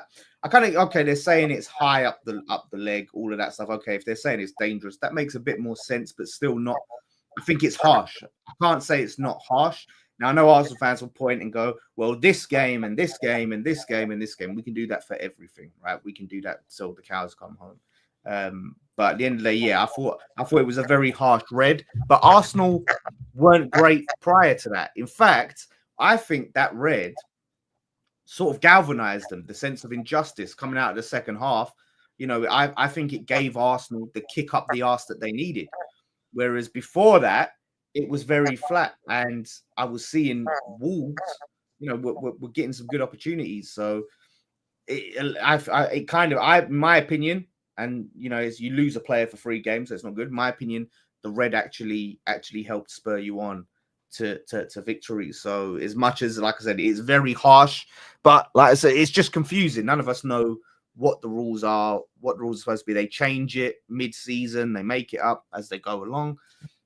kind of, okay, they're saying it's high up the leg, all of that stuff. Okay, if they're saying it's dangerous, that makes a bit more sense, but still not. I think it's harsh. I can't say it's not harsh. Now, I know Arsenal fans will point and go, well, this game and this game and this game and this game, we can do that for everything, right? We can do that till the cows come home. But at the end of the day, yeah, I thought it was a very harsh red. But Arsenal weren't great prior to that. In fact, I think that red sort of galvanized them, the sense of injustice coming out of the second half. You know, I think it gave Arsenal the kick up the arse that they needed. Whereas before that, it was very flat. And I was seeing Wolves, you know, we're getting some good opportunities. So my opinion, and you know, is you lose a player for 3 games, that's not good. In my opinion, the red actually helped spur you on to victory. So as much as, like I said, it's very harsh, but like I said, it's just confusing. None of us know what the rules are, what the rules are supposed to be. They change it mid-season, they make it up as they go along.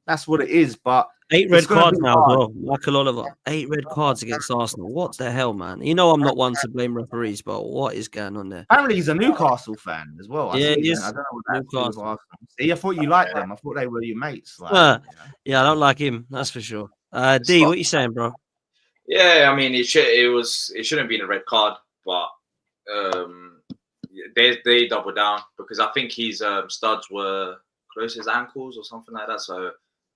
That's what it is. But 8 red cards now as well. Michael Oliver, 8 red cards against Arsenal. What the hell, man? You know I'm not one to blame referees, but what is going on there? Apparently he's a Newcastle fan as well. Yeah, he is. I don't know what that is with Arsenal. See, I thought you liked them. I thought they were your mates. Like, you know? Yeah, I don't like him. That's for sure. D, what are you saying, bro? Yeah, I mean, it shouldn't have been a red card, but they doubled down because I think his studs were close his ankles or something like that. So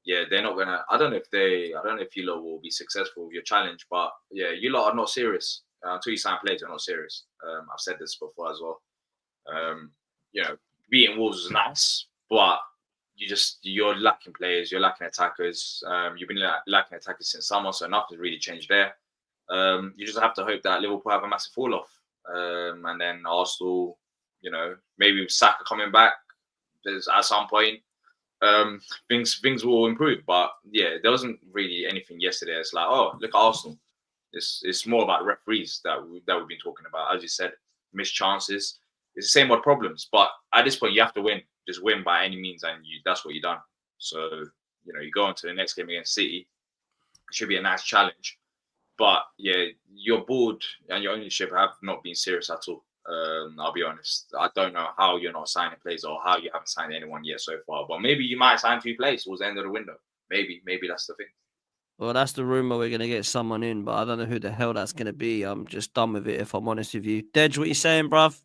yeah, they're not gonna. I don't know if you lot will be successful with your challenge, but yeah, you lot are not serious until you sign players. You're not serious. I've said this before as well. You know, beating Wolves is nice, but you're lacking players. You're lacking attackers. You've been lacking attackers since summer, so nothing's really changed there. You just have to hope that Liverpool have a massive fall off, and then Arsenal. You know, maybe with Saka coming back, there's at some point. Things will improve, but yeah, there wasn't really anything yesterday. It's like, oh, look at Arsenal. It's more about referees that we've been talking about. As you said, missed chances. It's the same old problems. But at this point, you have to win. Just win by any means, and that's what you've done. So you know, you go on to the next game against City. It should be a nice challenge. But yeah, your board and your ownership have not been serious at all. I'll be honest. I don't know how you're not signing players or how you haven't signed anyone yet so far. But maybe you might sign 2 players towards the end of the window. Maybe that's the thing. Well, that's the rumor. We're going to get someone in, but I don't know who the hell that's going to be. I'm just done with it, if I'm honest with you. Dej, what you saying, bruv?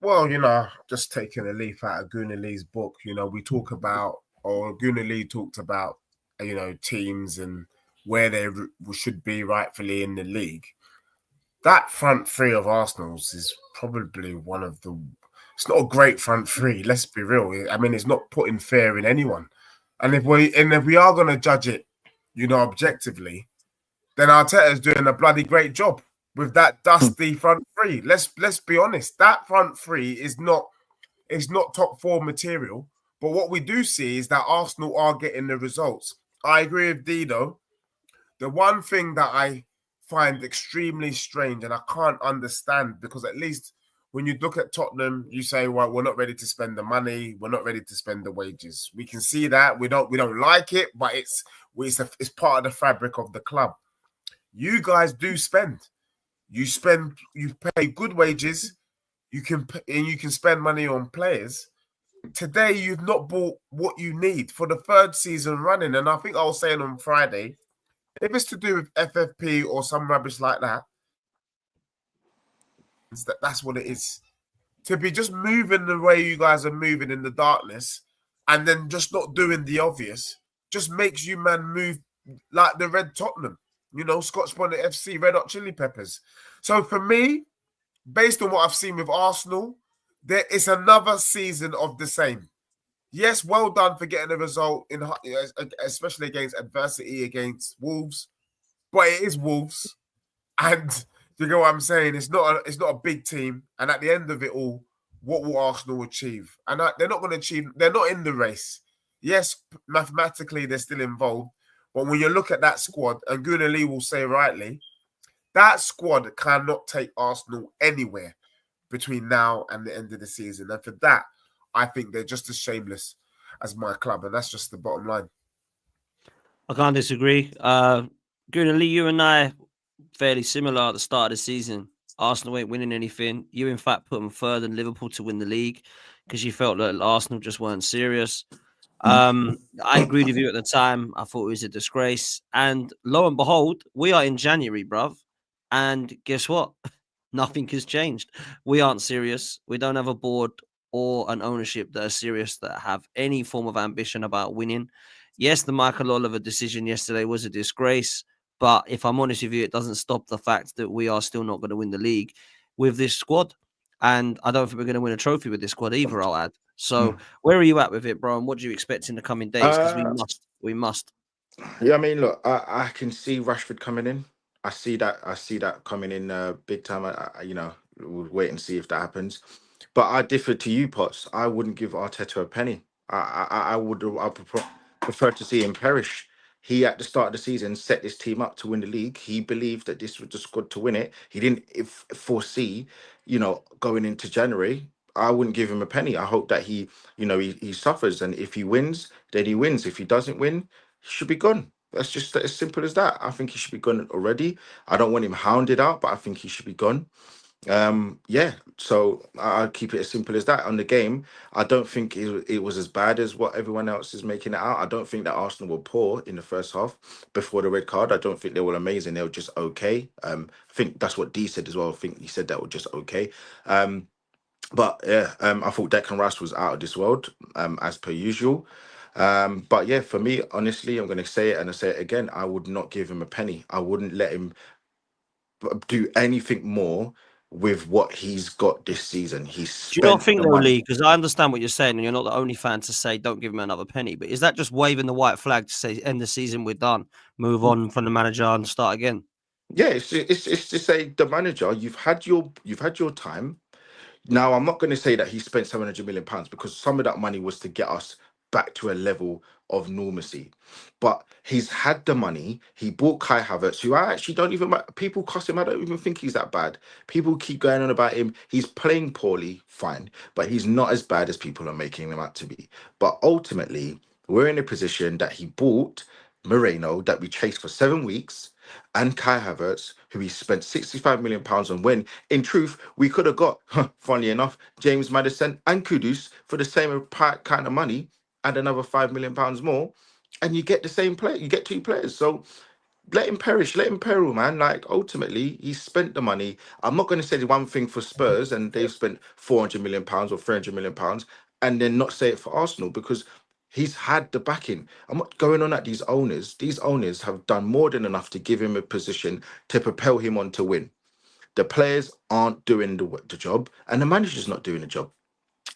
Well, you know, just taking a leaf out of Gunnar Lee's book, you know, Gunnar Lee talked about, you know, teams and where they should be rightfully in the league. That front three of Arsenal's is probably one of the... It's not a great front three, let's be real. I mean, it's not putting fear in anyone. And if we are going to judge it, you know, objectively, then Arteta's doing a bloody great job with that dusty front three. Let's be honest. That front three is not top 4 material. But what we do see is that Arsenal are getting the results. I agree with Dido. The one thing that I find extremely strange and I can't understand, because at least when you look at Tottenham, you say, well, we're not ready to spend the money. We're not ready to spend the wages. We can see that. We don't like it, but it's part of the fabric of the club. You guys do spend. You pay good wages. You can spend money on players. Today, you've not bought what you need for the 3rd season running. And I think I was saying on Friday, if it's to do with FFP or some rubbish like that, that's what it is. To be just moving the way you guys are moving in the darkness and then just not doing the obvious just makes you, man, move like the Red Tottenham, you know, Scotch Bonnet FC, Red Hot Chili Peppers. So for me, based on what I've seen with Arsenal, there is another season of the same. Yes, well done for getting a result, especially against adversity against Wolves, but it is Wolves. And you know what I'm saying? It's not a big team. And at the end of it all, what will Arsenal achieve? And they're not going to achieve. They're not in the race. Yes, mathematically they're still involved. But when you look at that squad, and Gunnar Lee will say rightly, that squad cannot take Arsenal anywhere between now and the end of the season. And for that, I think they're just as shameless as my club. And that's just the bottom line. I can't disagree. Gunnar Lee, you and I fairly similar at the start of the season. Arsenal ain't winning anything. You, in fact, put them further than Liverpool to win the league because you felt that Arsenal just weren't serious. I agreed with you at the time. I thought it was a disgrace. And lo and behold, we are in January, bruv. And guess what? Nothing has changed. We aren't serious. We don't have a board or an ownership that are serious, that have any form of ambition about winning. Yes, the Michael Oliver decision yesterday was a disgrace. But if I'm honest with you, it doesn't stop the fact that we are still not going to win the league with this squad. And I don't think we're going to win a trophy with this squad either, I'll add. So where are you at with it, bro? And what do you expect in the coming days? Because we must. Yeah, I mean, look, I can see Rashford coming in. I see that coming in big time. You know, we'll wait and see if that happens. But I differ to you, Potts. I wouldn't give Arteta a penny. I prefer to see him perish. He, at the start of the season, set this team up to win the league. He believed that this was the squad to win it. He didn't foresee, you know, going into January. I wouldn't give him a penny. I hope that he suffers. And if he wins, then he wins. If he doesn't win, he should be gone. That's just as simple as that. I think he should be gone already. I don't want him hounded out, but I think he should be gone. Yeah, so I'll keep it as simple as that. On the game, I don't think it was as bad as what everyone else is making it out. I don't think that Arsenal were poor in the first half before the red card. I don't think they were amazing. They were just okay. I think that's what D said as well. I think he said that were just okay. But yeah, I thought Declan Rice was out of this world, as per usual. But yeah, for me, honestly, I'm going to say it and I say it again. I would not give him a penny. I wouldn't let him do anything more with what he's got this season. He's Do you not spent think the though, money. Lee? Because I understand what you're saying, and you're not the only fan to say don't give him another penny. But is that just waving the white flag to say end the season, we're done, move on from the manager and start again? Yeah, it's to say the manager, you've had your time. Now, I'm not going to say that he spent £700 million because some of that money was to get us back to a level of normalcy. But he's had the money. He bought Kai Havertz, who I actually don't even, people cuss him. I don't even think he's that bad. People keep going on about him. He's playing poorly, fine, but he's not as bad as people are making him out to be. But ultimately, we're in a position that he bought Moreno, that we chased for 7 weeks, and Kai Havertz, who he spent £65 million on, when in truth, we could have got, funnily enough, James Maddison and Kudus for the same kind of money and another £5 million more, and you get the same player. You get two players. So let him perish, let him peril, man. Like, ultimately, he spent the money. I'm not going to say the one thing for Spurs, and they've spent £400 million or £300 million, and then not say it for Arsenal, because he's had the backing. I'm not going on at these owners. These owners have done more than enough to give him a position to propel him on to win. The players aren't doing the job, and the manager's not doing the job.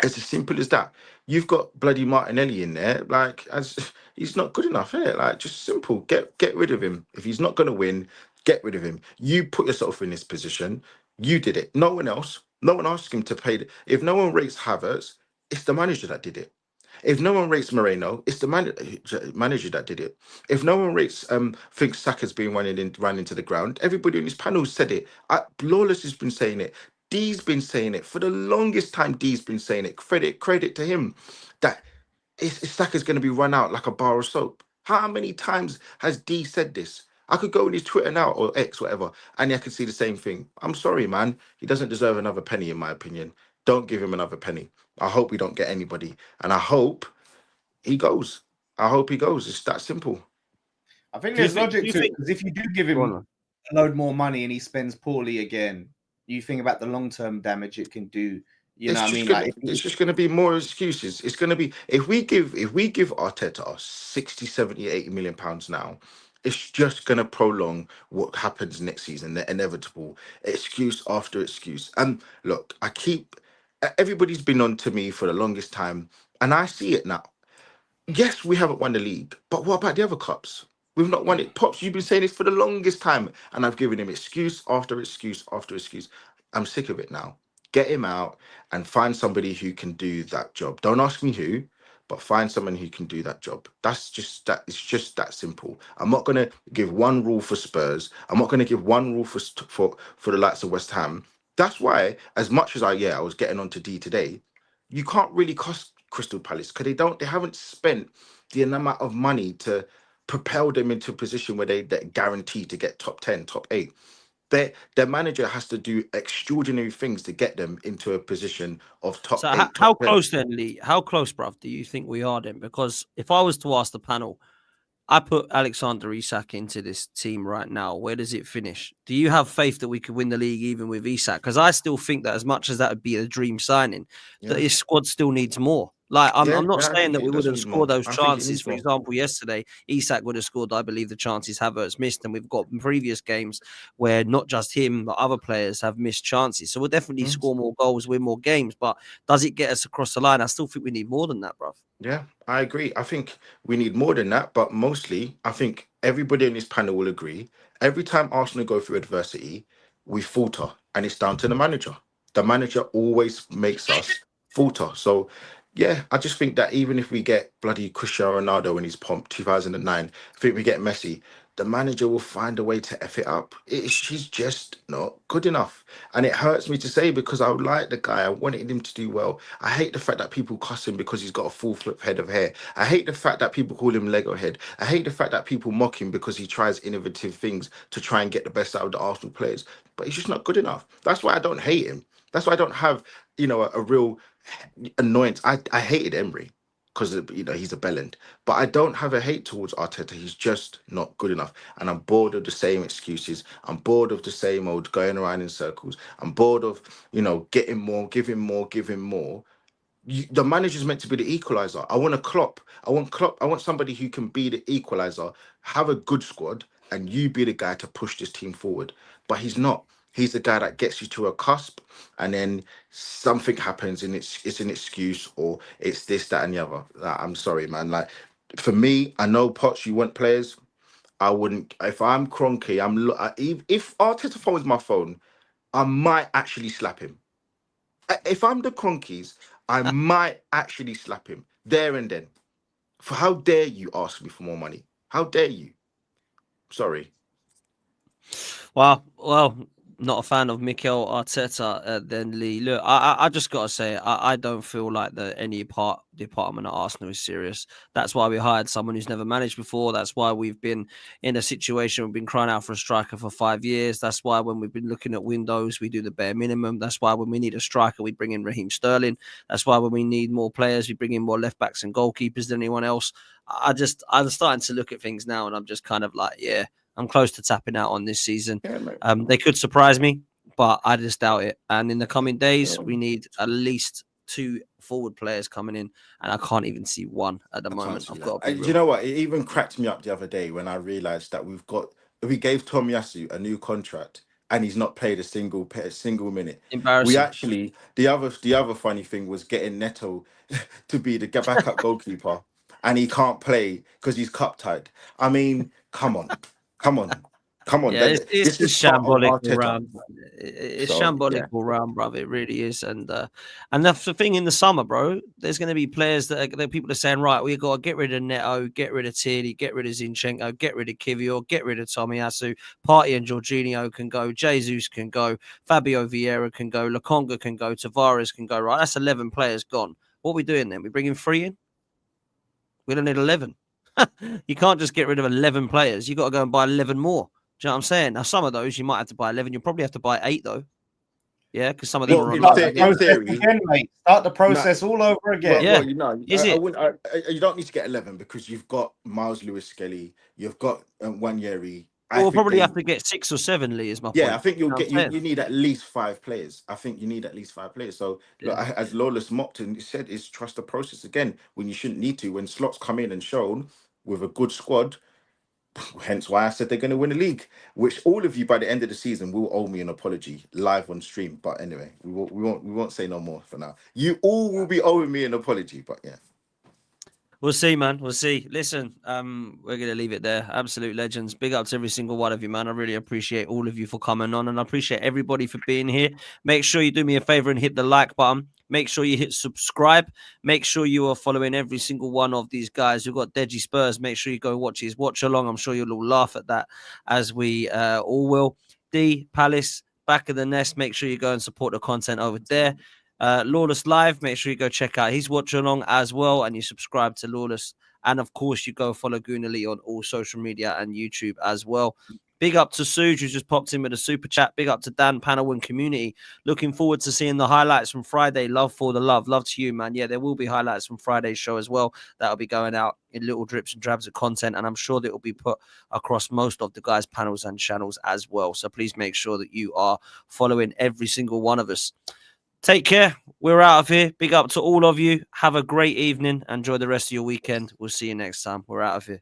It's as simple as that. You've got bloody Martinelli in there, like, as he's not good enough, innit? Like, just simple. Get rid of him. If he's not gonna win, get rid of him. You put yourself in this position. You did it. No one else. No one asked him to pay. If no one rates Havertz, it's the manager that did it. If no one rates Moreno, it's the manager that did it. If no one rates thinks Saka's been run into the ground, everybody on his panel said it. Lawless has been saying it. D's been saying it for the longest time. D's been saying it. Credit to him that Saka's going to be run out like a bar of soap. How many times has D said this? I could go on his Twitter now, or X, whatever, and I could see the same thing. I'm sorry, man. He doesn't deserve another penny, in my opinion. Don't give him another penny. I hope we don't get anybody, and I hope he goes. I hope he goes. It's that simple. I think there's logic to it, because if you do give him on. a load more money and he spends poorly again, you think about the long-term damage it can do. You know what I mean? Like, It's just going to be more excuses. It's going to be, if we give Arteta 60, 70, 80 million pounds now, it's just going to prolong what happens next season, the inevitable excuse after excuse. And look, everybody's been on to me for the longest time, and I see it now. Yes, we haven't won the league, but what about the other cups? We've not won it. Pops, you've been saying this for the longest time, and I've given him excuse after excuse after excuse. I'm sick of it now. Get him out and find somebody who can do that job. Don't ask me who, but find someone who can do that job. That's just that. It's just that simple. I'm not gonna give one rule for Spurs. I'm not gonna give one rule for the likes of West Ham. That's why, as much as I was getting on to D today, you can't really cost Crystal Palace because they haven't spent the amount of money to propel them into a position where they're guaranteed to get top 10, top 8. Their manager has to do extraordinary things to get them into a position of top So 8, how top 10. close then, Lee? How close, bruv, do you think we are then? Because if I was to ask the panel, I put Alexander Isak into this team right now. Where does it finish? Do you have faith that we could win the league even with Isak? Because I still think that as much as that would be a dream signing, that Yeah, his squad still needs more. Like, yeah, I'm not I saying think that we it does wouldn't need score more. those I think it chances. needs For more. example, yesterday, Isak would have scored, I believe, the chances Havertz missed. And we've got previous games where not just him, but other players have missed chances. So we'll definitely Mm. score more goals, win more games. But does it get us across the line? I still think we need more than that, bruv. Yeah, I agree. I think we need more than that, but mostly, I think everybody in this panel will agree. Every time Arsenal go through adversity, we falter, and it's down to the manager. The manager always makes us falter. So, yeah, I just think that even if we get bloody Cristiano Ronaldo in his pomp 2009, I think we get Messi, the manager will find a way to F it up. She's just not good enough. And it hurts me to say because I like the guy. I wanted him to do well. I hate the fact that people cuss him because he's got a full flip head of hair. I hate the fact that people call him Lego head. I hate the fact that people mock him because he tries innovative things to try and get the best out of the Arsenal players. But he's just not good enough. That's why I don't hate him. That's why I don't have, a real annoyance. I hated Emery. because he's a bellend. But I don't have a hate towards Arteta. He's just not good enough, and I'm bored of the same excuses. I'm bored of the same old going around in circles. I'm bored of getting more, giving more, giving more. The manager's meant to be the equalizer. I want a Klopp. I want Klopp. I want somebody who can be the equalizer, have a good squad, and you be the guy to push this team forward. But he's not. He's the guy that gets you to a cusp, and then something happens, and it's an excuse, or it's this, that, and the other. I'm sorry, man. Like, for me, I know Potts, you want players. I wouldn't. If I'm Cronky, if Arteta phones my phone, I might actually slap him. If I'm the Cronkies, I might actually slap him there and then. For how dare you ask me for more money? How dare you? Sorry. Well, not a fan of Mikel Arteta. Then Lee, look, I just gotta say, I don't feel like that any department at Arsenal is serious. That's why we hired someone who's never managed before. That's why we've been in a situation we've been crying out for a striker for 5 years. That's why when we've been looking at windows, we do the bare minimum. That's why when we need a striker, we bring in Raheem Sterling. That's why when we need more players, we bring in more left backs and goalkeepers than anyone else. I'm starting to look at things now, and I'm just kind of like, yeah. I'm close to tapping out on this season. Yeah, they could surprise me, but I just doubt it. And in the coming days, we need at least 2 forward players coming in, and I can't even see one at the moment. I've got. Do you know what? It even cracked me up the other day when I realised that we gave Tom Yasu a new contract, and he's not played a single minute. Embarrassing. We actually the other funny thing was getting Neto to be the backup goalkeeper, and he can't play because he's cup tied. I mean, come on. Yeah, it's shambolic round. It's shambolic all yeah. round, bro. It really is. And that's the thing in the summer, bro. There's going to be players people are saying, right, we've got to get rid of Neto, get rid of Tierney, get rid of Zinchenko, get rid of Kivior, get rid of Tomiyasu. Partey and Jorginho can go. Jesus can go. Fabio Vieira can go. Lokonga can go. Tavares can go. Right, that's 11 players gone. What are we doing then? We bringing 3 in? We don't need 11. You can't just get rid of 11 players. You got to go and buy 11 more. Do you know what I'm saying? Now, some of those you might have to buy 11. You'll probably have to buy 8 though. Yeah, because some of them are on in theory. Again, mate. Start the process all over again. Well, you don't need to get 11 because you've got Miles Lewis-Skelly, you've got Wanyeri. We'll probably have to get 6 or 7, Lee, is my point. Yeah, I think you need at least 5 players. I think you need at least 5 players. So, look, as Lawless mocked and said, is trust the process again when you shouldn't need to. When slots come in and shown with a good squad, hence why I said they're going to win the league, which all of you by the end of the season will owe me an apology live on stream. But anyway, we won't say no more for now. You all will be owing me an apology, but yeah. We'll see, man. We'll see. Listen, we're going to leave it there. Absolute legends. Big up to every single one of you, man. I really appreciate all of you for coming on, and I appreciate everybody for being here. Make sure you do me a favor and hit the like button. Make sure you hit subscribe. Make sure you are following every single one of these guys. We've got Deji Spurs. Make sure you go watch his watch along. I'm sure you'll all laugh at that, as we all will. D Palace, Back of the Nest. Make sure you go and support the content over there. Lawless Live, make sure you go check out his watch along as well, and you subscribe to Lawless, and of course you go follow Goonally on all social media and YouTube as well. Big up to Suge, who just popped in with a super chat. Big up to Dan, panel and community. Looking forward to seeing the highlights from Friday. Love for the love to you, man. Yeah, there will be highlights from Friday's show as well. That'll be going out in little drips and drabs of content, and I'm sure that it will be put across most of the guys' panels and channels as well. So please make sure that you are following every single one of us. Take care. We're out of here. Big up to all of you. Have a great evening. Enjoy the rest of your weekend. We'll see you next time. We're out of here.